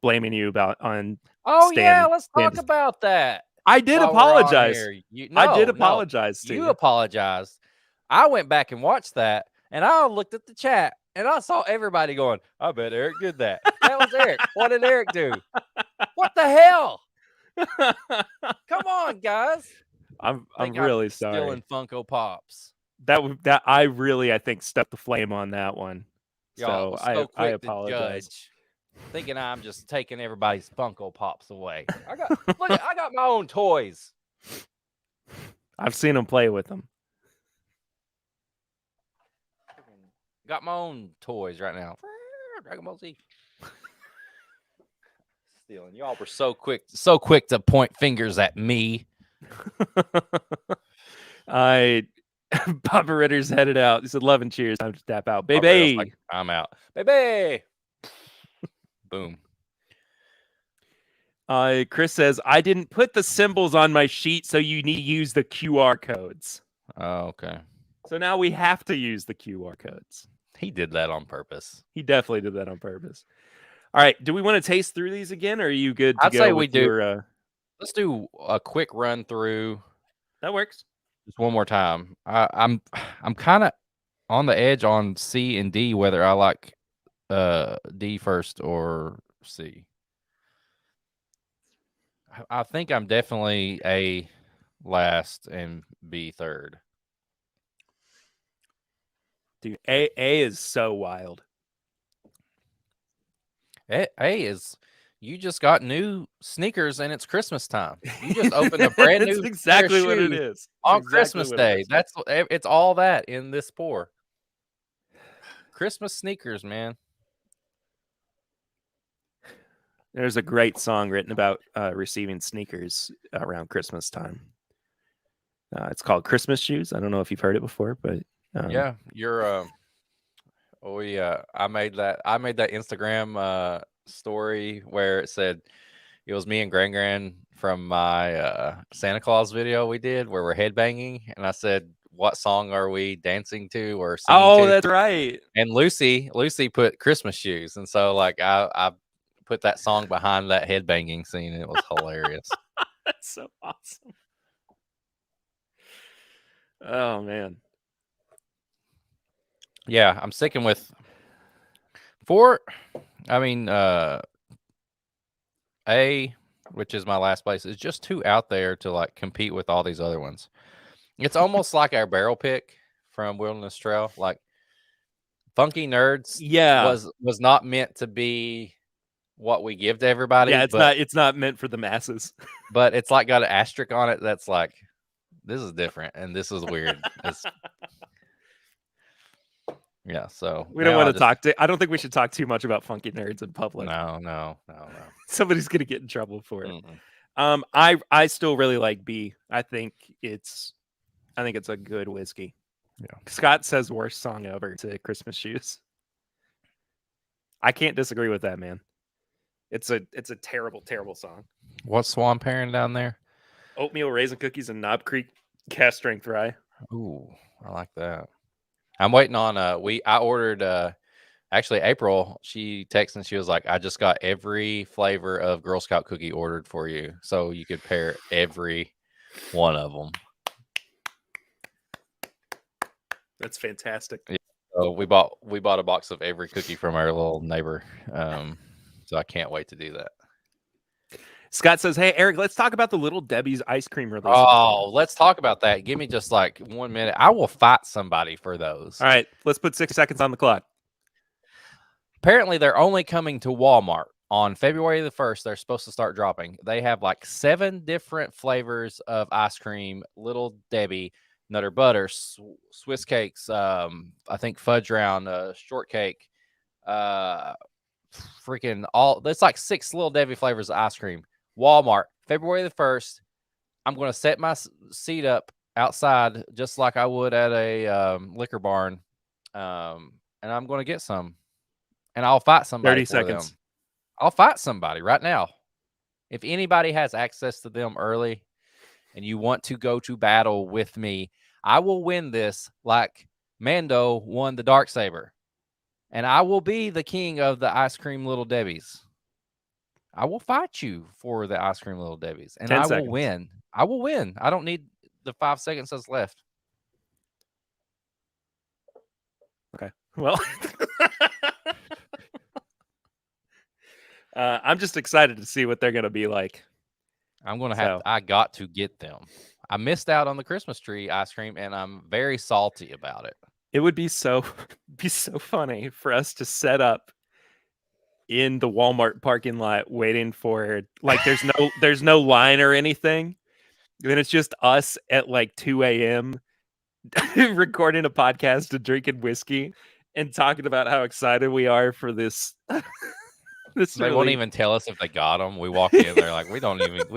Speaker 1: blaming you on.
Speaker 2: Oh yeah, let's talk about that.
Speaker 1: I did apologize. I did apologize to you.
Speaker 2: You apologized. I went back and watched that, and I looked at the chat, and I saw everybody going, I bet Eric did that. That was Eric. What did Eric do? What the hell? Come on, guys.
Speaker 1: I'm really sorry.
Speaker 2: Stealing Funko Pops.
Speaker 1: That I think stuck the flame on that one.
Speaker 2: Y'all
Speaker 1: so I apologize.
Speaker 2: Thinking I'm just taking everybody's Funko Pops away. I got my own toys.
Speaker 1: I've seen them play with them.
Speaker 2: Got my own toys right now. Dragon Ball Z. Stealing. Y'all were so quick to point fingers at me.
Speaker 1: Papa Ritter's headed out. He said, "Love and cheers. Time to tap out, baby."
Speaker 2: I'm out, baby. Boom.
Speaker 1: Chris says, I didn't put the symbols on my sheet, so you need to use the QR codes.
Speaker 2: Oh, okay.
Speaker 1: So now we have to use the QR codes.
Speaker 2: He did that on purpose.
Speaker 1: He definitely did that on purpose. All right. Do we want to taste through these again, or are you good to
Speaker 2: I'd
Speaker 1: go
Speaker 2: say
Speaker 1: with
Speaker 2: we do.
Speaker 1: your...
Speaker 2: Let's do a quick run through.
Speaker 1: That works.
Speaker 2: Just one more time. I'm kind of on the edge on C and D, whether I like D first or C. I think I'm definitely A last and B third.
Speaker 1: Dude, A is so wild.
Speaker 2: A is, you just got new sneakers and it's Christmas time. You just opened a brand new
Speaker 1: exactly
Speaker 2: pair of
Speaker 1: what it
Speaker 2: shoes
Speaker 1: is.
Speaker 2: on
Speaker 1: exactly
Speaker 2: Christmas Day. It's all that in this pour. Christmas sneakers, man.
Speaker 1: There's a great song written about receiving sneakers around Christmas time. It's called Christmas Shoes. I don't know if you've heard it before, but
Speaker 2: yeah, you're I made that Instagram story where it said it was me and Gran from my Santa Claus video we did where we're headbanging, and I said, what song are we dancing to or singing to?
Speaker 1: Oh, that's right.
Speaker 2: And Lucy put Christmas Shoes, and so like I put that song behind that headbanging scene, and it was hilarious.
Speaker 1: That's so awesome. Oh man.
Speaker 2: Yeah, I'm sticking with 4. I mean, A, which is my last place, is just too out there to like compete with all these other ones. It's almost like our barrel pick from Wilderness Trail, like Funky Nerds.
Speaker 1: Yeah,
Speaker 2: was not meant to be what we give to everybody.
Speaker 1: Yeah, it's not meant for the masses.
Speaker 2: But it's like got an asterisk on it that's like, this is different and this is weird. Yeah, so
Speaker 1: we don't want to talk to. I don't think we should talk too much about Funky Nerds in public.
Speaker 2: No.
Speaker 1: Somebody's gonna get in trouble for it. I still really like B. I think it's a good whiskey.
Speaker 2: Yeah.
Speaker 1: Scott says worst song ever to Christmas Shoes. I can't disagree with that, man. It's a terrible, terrible song.
Speaker 2: What's Swan pairing down there?
Speaker 1: Oatmeal raisin cookies and Knob Creek cast strength rye.
Speaker 2: Ooh, I like that. I'm waiting on I ordered actually April, she texted and she was like, I just got every flavor of Girl Scout cookie ordered for you, so you could pair every one of them.
Speaker 1: That's fantastic.
Speaker 2: Yeah, so we bought a box of every cookie from our little neighbor. So I can't wait to do that.
Speaker 1: Scott says, hey, Eric, let's talk about the Little Debbie's ice cream release.
Speaker 2: Oh, let's talk about that. Give me just like 1 minute. I will fight somebody for those.
Speaker 1: All right, let's put 6 seconds on the clock.
Speaker 2: Apparently, they're only coming to Walmart on February the 1st. They're supposed to start dropping. They have like 7 different flavors of ice cream. Little Debbie, Nutter Butter, Swiss Cakes, I think Fudge Round, Shortcake, freaking all. There's like 6 Little Debbie flavors of ice cream. Walmart, February the 1st. I'm going to set my seat up outside just like I would at a liquor barn, and I'm going to get some, and I'll fight somebody
Speaker 1: 30
Speaker 2: for
Speaker 1: seconds.
Speaker 2: them. I'll fight somebody right now. If anybody has access to them early and you want to go to battle with me, I will win this like Mando won the Darksaber, and I will be the king of the ice cream Little Debbies. I will fight you for the ice cream Little Debbies, and I will win. I will win. I don't need the 5 seconds that's left.
Speaker 1: Okay. Well, I'm just excited to see what they're going to be like.
Speaker 2: I'm going to have I got to get them. I missed out on the Christmas tree ice cream, and I'm very salty about it.
Speaker 1: It would be so funny for us to set up in the Walmart parking lot waiting for, like, there's no line or anything. Then it's just us at like 2 a.m. recording a podcast and drinking whiskey and talking about how excited we are for this.
Speaker 2: They won't even tell us if they got them. We walk in, they're like, we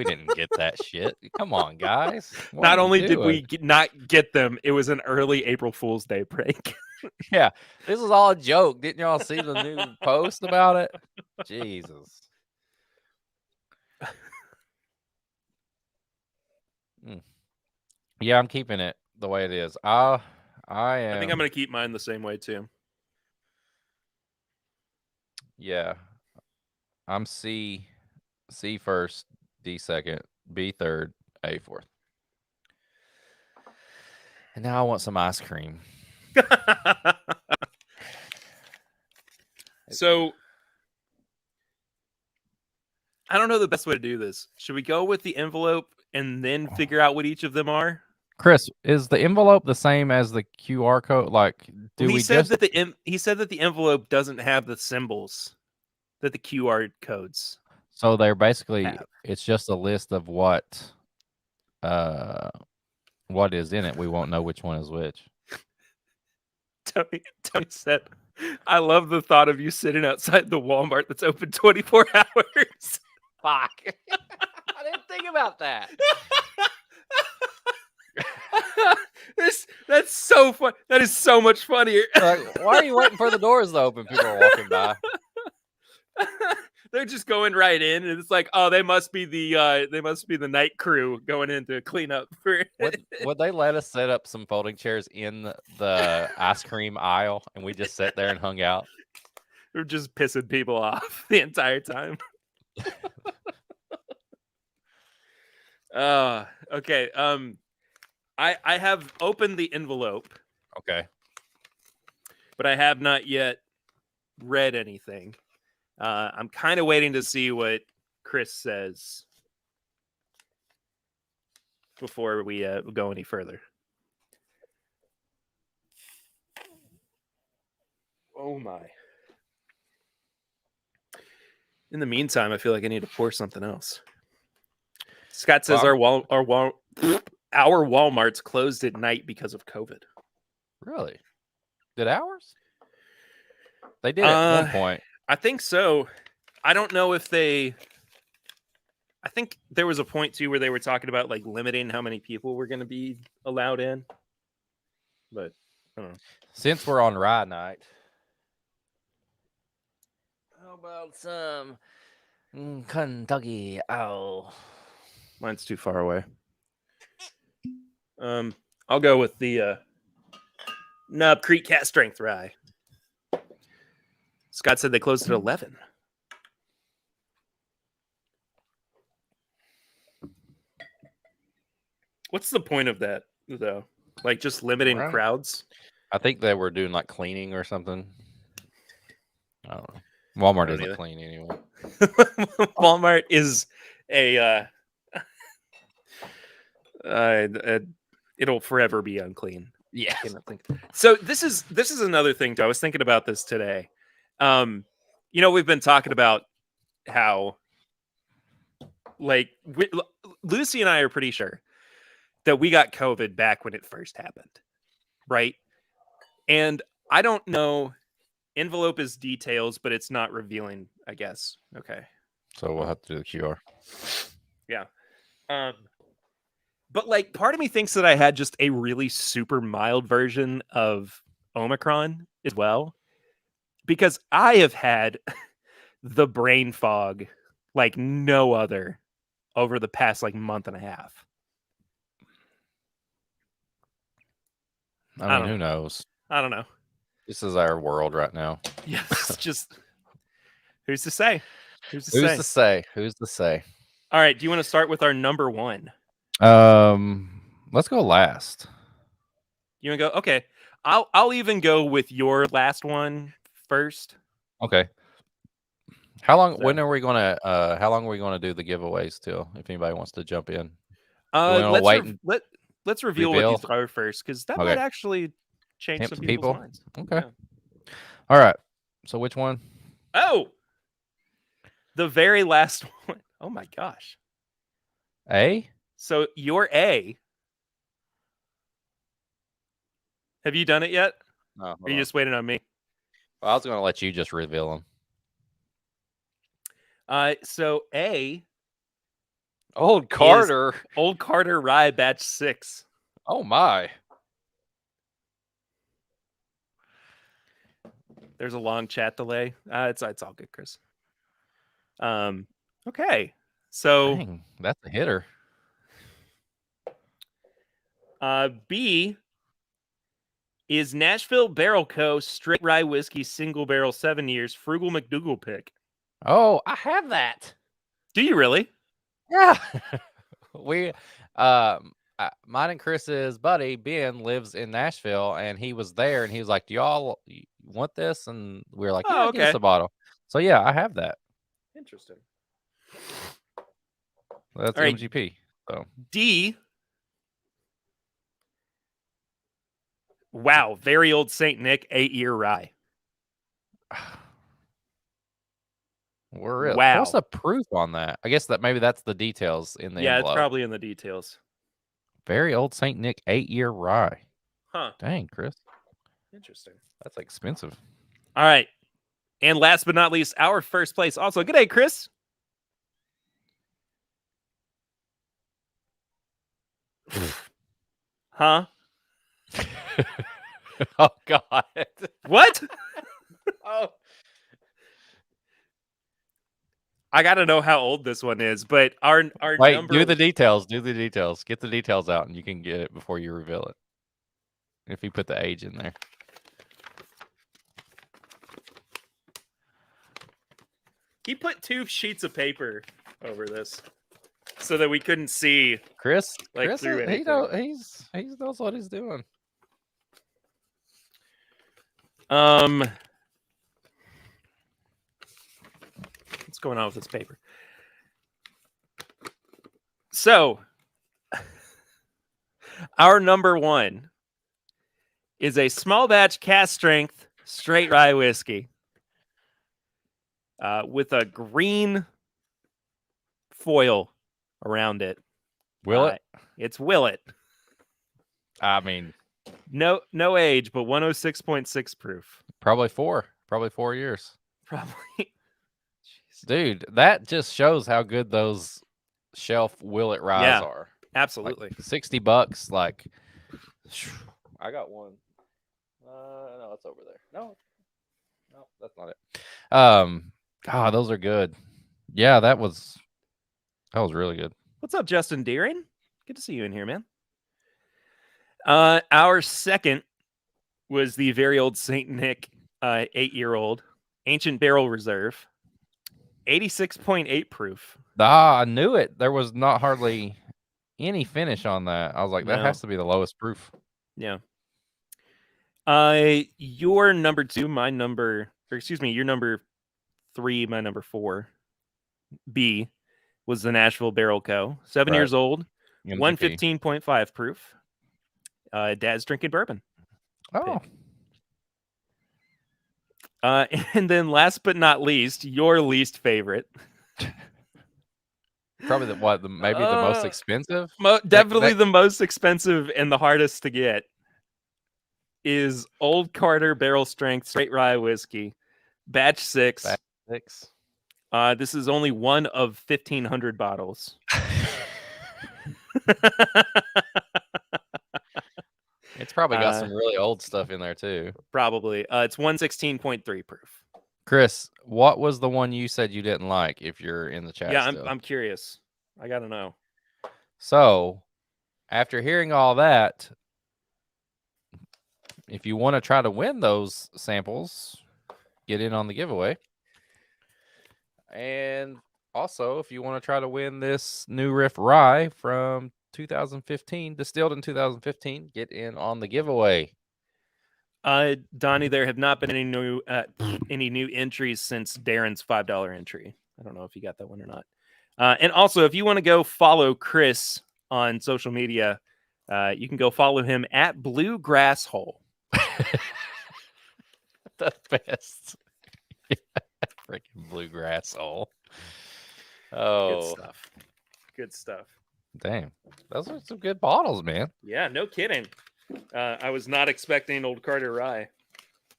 Speaker 2: didn't get that shit. Come on, guys.
Speaker 1: Not only did we not get them, it was an early April Fool's Day prank.
Speaker 2: Yeah, this was all a joke. Didn't y'all see the new post about it? Jesus. Yeah, I'm keeping it the way it is. I am.
Speaker 1: I think I'm going to keep mine the same way too.
Speaker 2: Yeah, I'm C first, D second, B third, A fourth. And now I want some ice cream.
Speaker 1: So I don't know the best way to do this. Should we go with the envelope and then figure out what each of them are?
Speaker 2: Chris, is the envelope the same as the QR code? Like, do
Speaker 1: Well,
Speaker 2: we just?
Speaker 1: he said that the envelope doesn't have the symbols that the QR codes.
Speaker 2: So they're basically
Speaker 1: have.
Speaker 2: it's just a list of what is in it. We won't know which one is which.
Speaker 1: Tony said, I love the thought of you sitting outside the Walmart that's open 24 hours.
Speaker 2: Fuck. I didn't think about that.
Speaker 1: That's so fun. That is so much funnier.
Speaker 2: Like, why are you waiting for the doors to open? People are walking by.
Speaker 1: They're just going right in, and it's like, oh, they must be the night crew going in to clean up.
Speaker 2: Would they let us set up some folding chairs in the ice cream aisle, and we just sat there and hung out?
Speaker 1: We're just pissing people off the entire time. Okay. I have opened the envelope.
Speaker 2: Okay.
Speaker 1: But I have not yet read anything. I'm kind of waiting to see what Chris says before we go any further. Oh my. In the meantime, I feel like I need to pour something else. Scott says our Walmart's closed at night because of COVID.
Speaker 2: Really? Did ours? They did at one point.
Speaker 1: I think so. I don't know if they... I think there was a point, too, where they were talking about, like, limiting how many people were going to be allowed in. But, I don't know.
Speaker 2: Since we're on rye night, how about some Kentucky Owl?
Speaker 1: Mine's too far away. I'll go with the Nub Creek Cat Strength Rye. Scott said they closed at 11. What's the point of that, though? Like, just limiting crowds?
Speaker 2: I think they were doing, like, cleaning or something. I don't know. Walmart doesn't clean anyway.
Speaker 1: Walmart is it'll forever be unclean.
Speaker 2: Yeah.
Speaker 1: So this is another thing too. I was thinking about this today. We've been talking about how, like, Lucy and I are pretty sure that we got COVID back when it first happened, right? And I don't know. Envelope is details, but it's not revealing, I guess. Okay.
Speaker 2: So we'll have to do the QR.
Speaker 1: Yeah. But, like, part of me thinks that I had just a really super mild version of Omicron as well. Because I have had the brain fog like no other over the past, like, month and a half.
Speaker 2: I mean, who knows?
Speaker 1: I don't know.
Speaker 2: This is our world right now.
Speaker 1: Yeah, it's just who's to say?
Speaker 2: Who's to say?
Speaker 1: All right, do you want to start with our number one?
Speaker 2: Let's go last.
Speaker 1: You want to go? Okay. I'll even go with your last one first.
Speaker 2: Okay. How long? When are we gonna? How long are we gonna do the giveaways till? If anybody wants to jump in,
Speaker 1: let's reveal what these are first, because that might actually change some people's minds.
Speaker 2: Okay. Yeah. All right. So which one?
Speaker 1: Oh, the very last one. Oh my gosh.
Speaker 2: A.
Speaker 1: So your A. Have you done it yet?
Speaker 2: No.
Speaker 1: Or are you just waiting on me?
Speaker 2: Well, I was going to let you just reveal
Speaker 1: them. So A.
Speaker 2: Old Carter
Speaker 1: Rye Batch 6.
Speaker 2: Oh my.
Speaker 1: There's a long chat delay. It's all good, Chris. Okay. So,
Speaker 2: dang, that's a hitter.
Speaker 1: B is Nashville Barrel Co. Straight Rye Whiskey Single Barrel 7 years Frugal McDougal pick.
Speaker 2: Oh, I have that.
Speaker 1: Do you really?
Speaker 2: Yeah. we, mine and Chris's buddy Ben lives in Nashville, and he was there, and he was like, "Do y'all want this?" And we were like,
Speaker 1: Oh,
Speaker 2: "Yeah, give us
Speaker 1: okay.
Speaker 2: a bottle." So yeah, I have that.
Speaker 1: Interesting.
Speaker 2: That's
Speaker 1: All right.
Speaker 2: MGP. So
Speaker 1: D. Wow, very old Saint Nick 8-year rye. Wow.
Speaker 2: What's the proof on that? I guess that maybe that's the details in the
Speaker 1: Yeah,
Speaker 2: envelope.
Speaker 1: it's probably in the details.
Speaker 2: Very old Saint Nick 8-year rye.
Speaker 1: Huh.
Speaker 2: Dang, Chris.
Speaker 1: Interesting.
Speaker 2: That's expensive.
Speaker 1: All right. And last but not least, our first place. Also, good day, Chris. Huh?
Speaker 2: Oh God.
Speaker 1: What?
Speaker 2: Oh.
Speaker 1: I gotta know how old this one is, but our
Speaker 2: Wait,
Speaker 1: number.
Speaker 2: do the details. Do the details. Get the details out, and you can get it before you reveal it. If you put the age in there.
Speaker 1: He put 2 sheets of paper over this so that we couldn't see
Speaker 2: Chris,
Speaker 1: through anything.
Speaker 2: he knows what he's doing.
Speaker 1: What's going on with this paper? So, our number 1 is a small batch cast strength straight rye whiskey with a green foil around it.
Speaker 2: Will it?
Speaker 1: It's Willet.
Speaker 2: I mean,
Speaker 1: no age, but 106.6 proof.
Speaker 2: Probably 4 years.
Speaker 1: Probably.
Speaker 2: Jeez. Dude, that just shows how good those shelf Willet ryes are.
Speaker 1: Absolutely.
Speaker 2: Like $60. Like, I got one. No, it's over there. No, that's not it. God, those are good. Yeah, that was really good.
Speaker 1: What's up, Justin Deering? Good to see you in here, man. Our second was the very old Saint Nick 8-year-old Ancient Barrel Reserve, 86.8 proof.
Speaker 2: I knew it. There was not hardly any finish on that. I was like, that has to be the lowest proof.
Speaker 1: Yeah. Your number 2, your number 3, my number 4. B was the Nashville Barrel Co. 7 years old, MGP. 115.5 proof. Dad's drinking bourbon.
Speaker 2: Oh.
Speaker 1: And then last but not least, your least favorite.
Speaker 2: Probably the most expensive?
Speaker 1: Definitely the most expensive and the hardest to get is Old Carter Barrel Strength Straight Rye Whiskey, Batch 6.
Speaker 2: Batch 6.
Speaker 1: This is only one of 1,500 bottles.
Speaker 2: It's probably got some really old stuff in there too.
Speaker 1: Probably. It's 116.3 proof.
Speaker 2: Chris, what was the one you said you didn't like? If you're in the chat,
Speaker 1: yeah, I'm curious. I gotta know.
Speaker 2: So, after hearing all that, if you want to try to win those samples, get in on the giveaway. And also, if you want to try to win this New Riff Rye from 2015, distilled in 2015, get in on the giveaway.
Speaker 1: Donnie, there have not been any new entries since Darren's $5 entry. I don't know if you got that one or not. And also, if you want to go follow Chris on social media, you can go follow him at Bluegrass Hole.
Speaker 2: The best. Freaking Bluegrass Hole. Oh,
Speaker 1: Good stuff.
Speaker 2: Damn, those are some good bottles, man.
Speaker 1: Yeah, no kidding. I was not expecting Old Carter Rye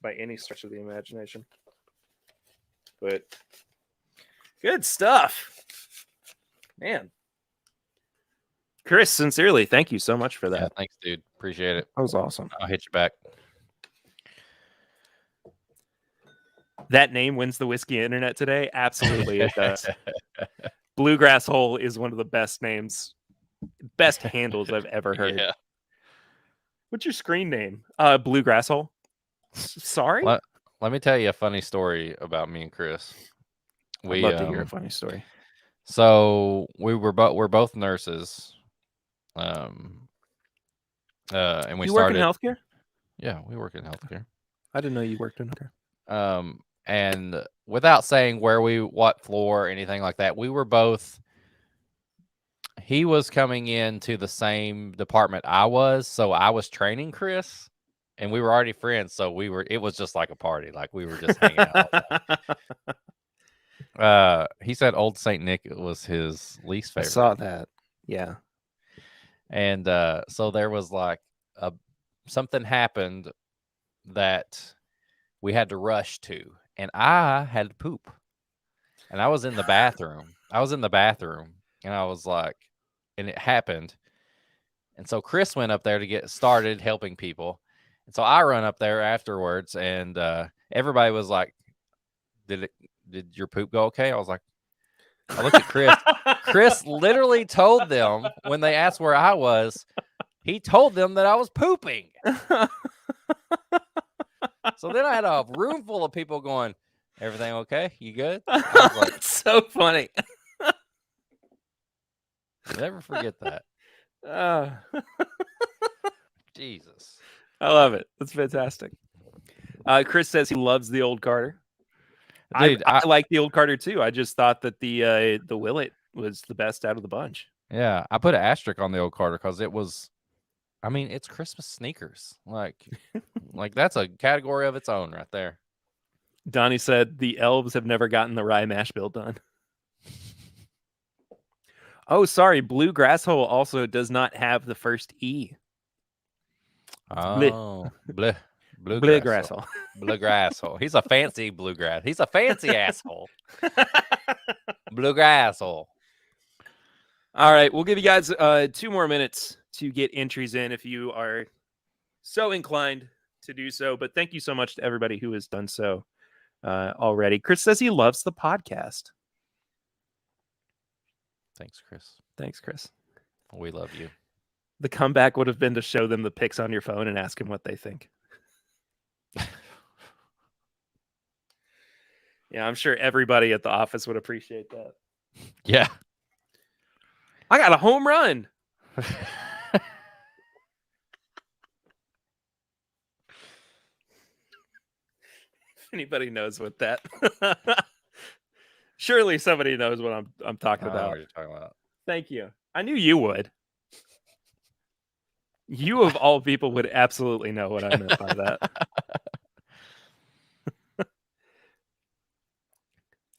Speaker 1: by any stretch of the imagination. But good stuff. Man. Chris, sincerely, thank you so much for that.
Speaker 2: Yeah, thanks, dude. Appreciate it.
Speaker 1: That was awesome.
Speaker 2: I'll hit you back.
Speaker 1: That name wins the whiskey internet today? Absolutely, it does. Bluegrass Hole is one of the best names, best handles I've ever heard.
Speaker 2: Yeah.
Speaker 1: What's your screen name? Bluegrass Hole. Sorry?
Speaker 2: Let me tell you a funny story about me and Chris.
Speaker 1: I'd love to hear a funny story.
Speaker 2: So we're both nurses. And we
Speaker 1: You
Speaker 2: started.
Speaker 1: work in healthcare?
Speaker 2: Yeah, we work in healthcare.
Speaker 1: I didn't know you worked in healthcare.
Speaker 2: And without saying what floor or anything like that, we were both. He was coming into the same department I was, so I was training Chris, and we were already friends. So it was just like a party, like we were just hanging out all day. He said Old Saint Nick was his least favorite.
Speaker 1: I saw that. Yeah.
Speaker 2: And so there was like something happened that we had to rush to, and I had to poop, and I was in the bathroom. And I was like, and it happened. And so Chris went up there to get started helping people. And so I run up there afterwards, and everybody was like, did your poop go okay? I was like, I looked at Chris. Chris literally told them when they asked where I was, he told them that I was pooping. So then I had a room full of people going, everything okay? You good? I was like,
Speaker 1: it's so funny.
Speaker 2: Never forget that. Jesus.
Speaker 1: I love it. That's fantastic. Chris says he loves the old Carter. Dude, I like the old Carter too. I just thought that the Willet was the best out of the bunch.
Speaker 2: Yeah, I put an asterisk on the old Carter because it was, I mean, it's Christmas sneakers. Like that's a category of its own right there.
Speaker 1: Donnie said the elves have never gotten the rye mash bill done. Oh, sorry. Bluegrass Hole also does not have the first E.
Speaker 2: Oh,
Speaker 1: Bluegrass Hole.
Speaker 2: Bluegrass Hole. He's a fancy bluegrass. He's a fancy asshole. Bluegrass Hole.
Speaker 1: All right. We'll give you guys 2 more minutes to get entries in if you are so inclined to do so. But thank you so much to everybody who has done so already. Chris says he loves the podcast.
Speaker 2: Thanks, Chris.
Speaker 1: Thanks, Chris.
Speaker 2: We love you.
Speaker 1: The comeback would have been to show them the pics on your phone and ask them what they think. Yeah, I'm sure everybody at the office would appreciate that.
Speaker 2: Yeah.
Speaker 1: I got a home run. If anybody knows what that... Surely somebody knows what I'm talking about.
Speaker 2: I know what you're talking about.
Speaker 1: Thank you. I knew you would. You of all people would absolutely know what I meant by that.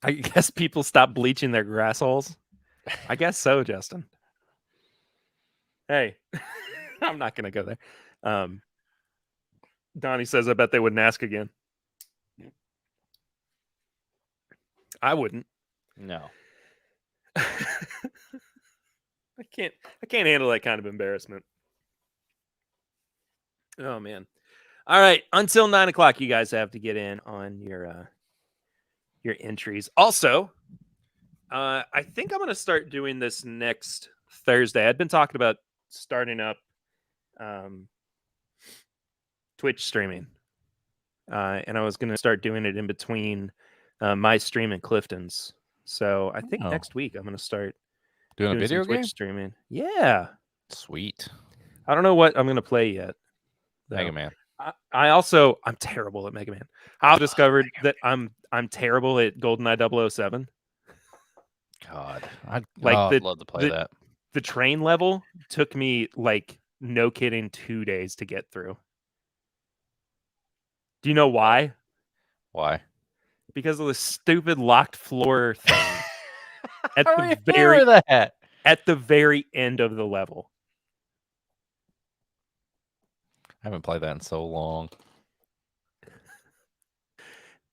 Speaker 1: I guess people stop bleaching their grass holes. I guess so, Justin. Hey, I'm not going to go there. Donnie says, I bet they wouldn't ask again. I wouldn't.
Speaker 2: No.
Speaker 1: I can't handle that kind of embarrassment. Oh man. All right. Until 9:00, you guys have to get in on your entries. Also, I think I'm going to start doing this next Thursday. I'd been talking about starting up Twitch streaming. And I was going to start doing it in between my stream and Clifton's. So I think next week I'm going to start
Speaker 2: doing a video
Speaker 1: Twitch
Speaker 2: game
Speaker 1: streaming. Yeah.
Speaker 2: Sweet.
Speaker 1: I don't know what I'm going to play yet.
Speaker 2: Mega Man.
Speaker 1: I'm terrible at Mega Man. I discovered that I'm terrible at GoldenEye 007.
Speaker 2: God, I'd love to play that.
Speaker 1: The train level took me, like, no kidding, 2 days to get through. Do you know why?
Speaker 2: Why?
Speaker 1: Because of the stupid locked floor thing at the very end of the level.
Speaker 2: I haven't played that in so long.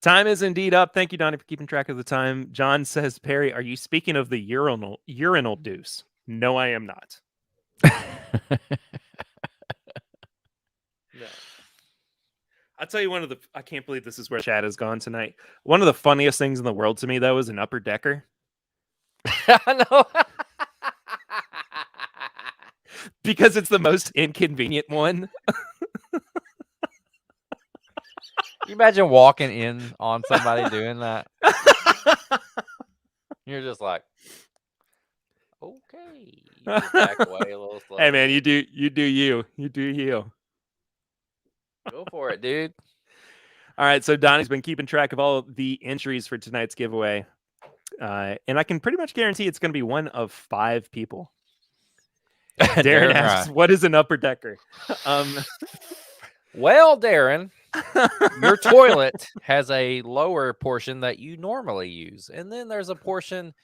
Speaker 1: Time is indeed up. Thank you, Donnie, for keeping track of the time. John says, Perry, are you speaking of the urinal deuce? No, I am not. No. I'll tell you I can't believe this is where Chad has gone tonight. One of the funniest things in the world to me, though, is an upper decker.
Speaker 2: I know.
Speaker 1: Because it's the most inconvenient one.
Speaker 2: You imagine walking in on somebody doing that? You're just like, okay. You just back away a little slowly.
Speaker 1: Hey man, you do you. You do you.
Speaker 2: Go for it, dude.
Speaker 1: All right, so Donnie's been keeping track of all the entries for tonight's giveaway. And I can pretty much guarantee it's going to be one of 5 people. Darren asks,
Speaker 2: Ryan.
Speaker 1: what is an upper decker?
Speaker 2: Well, Darren, your toilet has a lower portion that you normally use. And then there's a portion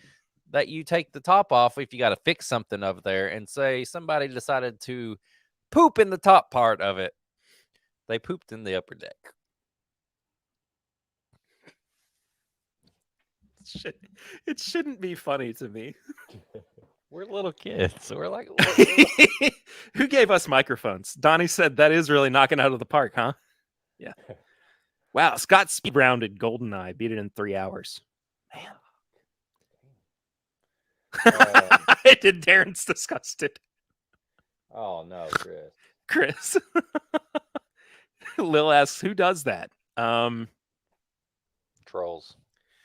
Speaker 2: that you take the top off if you got to fix something over there. And say somebody decided to poop in the top part of it. They pooped in the upper deck.
Speaker 1: It shouldn't be funny to me.
Speaker 2: We're little kids. We're like,
Speaker 1: who gave us microphones? Donnie said that is really knocking out of the park, huh? Yeah. Wow, Scott speed rounded GoldenEye, beat it in 3 hours. Man. Did Darren's disgusted?
Speaker 2: Oh no,
Speaker 1: Chris. Lil asks, who does that?
Speaker 2: Trolls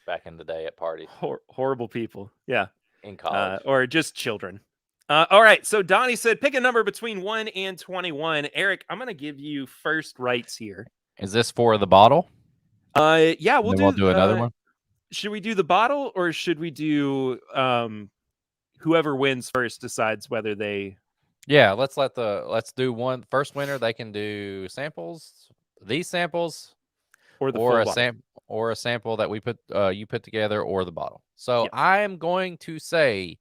Speaker 2: back in the day at parties.
Speaker 1: Horrible people. Yeah.
Speaker 2: In college.
Speaker 1: Or just children. All right. So Donnie said, pick a number between 1 and 21. Eric, I'm going to give you first rights here.
Speaker 2: Is this for the bottle?
Speaker 1: Yeah, we'll
Speaker 2: do another one.
Speaker 1: Should we do the bottle or should we do whoever wins first decides whether they...
Speaker 2: Yeah, let's do one first winner. They can do samples, these samples, or a sample that we put you put together, or the bottle. So I am going to say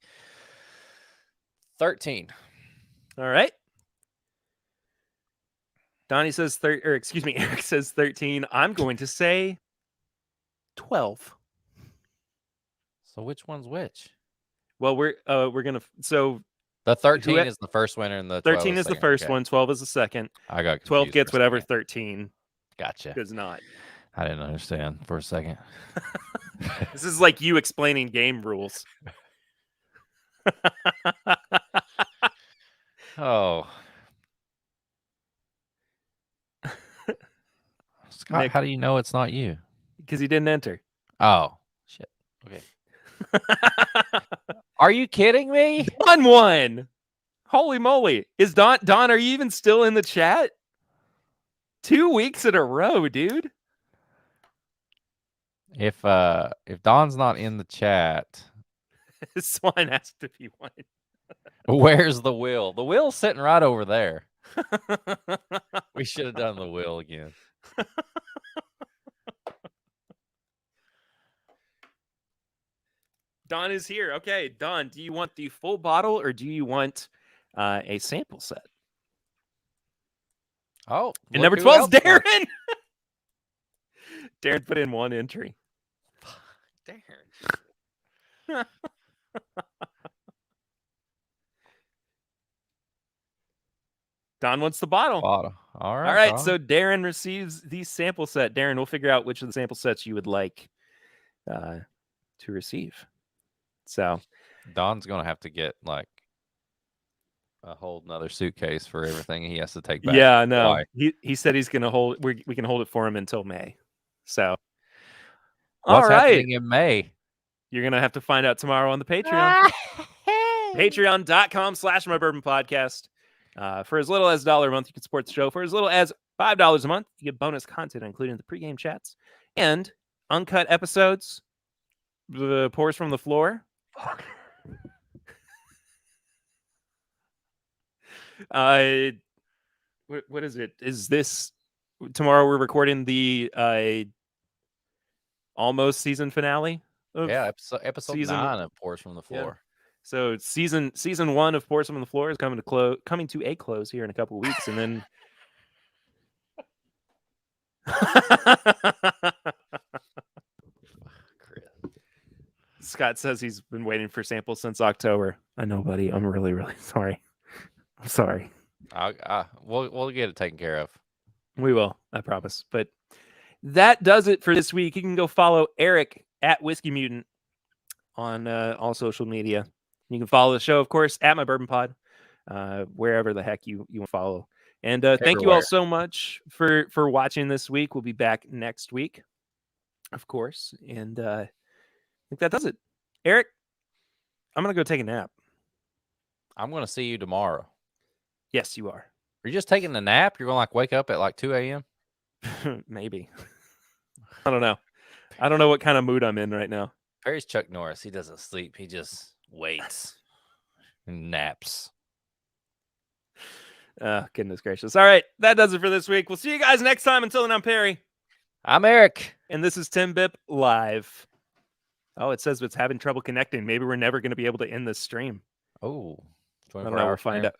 Speaker 2: 13.
Speaker 1: All right. Donnie says Eric says 13. I'm going to say 12.
Speaker 2: So which one's which?
Speaker 1: Well, we're gonna
Speaker 2: the 13 is the first winner, and the
Speaker 1: 13 is the first one. 12 is the second.
Speaker 2: I got confused.
Speaker 1: 12 gets whatever 13.
Speaker 2: Gotcha.
Speaker 1: Does not.
Speaker 2: I didn't understand for a second.
Speaker 1: This is like you explaining game rules.
Speaker 2: Oh. Scott,
Speaker 1: Nick,
Speaker 2: how do you know it's not you?
Speaker 1: Because he didn't enter.
Speaker 2: Oh, shit. Okay. Are you kidding me?
Speaker 1: 1-1. Holy moly. Is Don, are you even still in the chat? 2 weeks in a row, dude.
Speaker 2: If Don's not in the chat,
Speaker 1: this one has to be one.
Speaker 2: Where's the wheel? The wheel's sitting right over there. We should have done the wheel again.
Speaker 1: Don is here. Okay, Don, do you want the full bottle or do you want a sample set?
Speaker 2: Oh,
Speaker 1: and number 12 is Darren. Darren put in one entry.
Speaker 2: Darren.
Speaker 1: Don wants the bottle.
Speaker 2: All right.
Speaker 1: All right. So Darren receives the sample set. Darren, we'll figure out which of the sample sets you would like to receive. So
Speaker 2: Don's gonna have to get like a whole nother suitcase for everything he has to take back.
Speaker 1: Yeah, no. He said he's gonna hold. We can hold it for him until May. So
Speaker 2: what's happening in May?
Speaker 1: You're gonna have to find out tomorrow on the Patreon. Patreon.com/MyBourbonPodcast. For as little as $1 a month, you can support the show. For as little as $5 a month, you get bonus content, including the pregame chats and uncut episodes. The pours from the floor. What is it? Is this tomorrow? We're recording the almost season finale.
Speaker 2: Episode 9 of Pours from the Floor.
Speaker 1: Yeah. So season 1 of Pours from the Floor is coming to a close here in a couple of weeks, and then Scott says he's been waiting for samples since October. I know, buddy. I'm really, really sorry. I'm sorry.
Speaker 2: We'll get it taken care of.
Speaker 1: We will, I promise. But that does it for this week. You can go follow Eric at WhiskeyMutant on all social media. You can follow the show, of course, at My Bourbon Pod, wherever the heck you want to follow. And thank you all so much for watching this week. We'll be back next week, of course. And I think that does it. Eric, I'm going to go take a nap.
Speaker 2: I'm going to see you tomorrow.
Speaker 1: Yes, you are.
Speaker 2: You're just taking a nap? You're going to wake up at 2 a.m.?
Speaker 1: Maybe. I don't know. I don't know what kind of mood I'm in right now.
Speaker 2: Perry's Chuck Norris. He doesn't sleep. He just waits and naps.
Speaker 1: Goodness gracious. All right. That does it for this week. We'll see you guys next time. Until then, I'm Perry.
Speaker 2: I'm Eric.
Speaker 1: And this is TIMBP Live. Oh, it says it's having trouble connecting. Maybe we're never going to be able to end this stream.
Speaker 2: Oh,
Speaker 1: I don't know. We'll find out.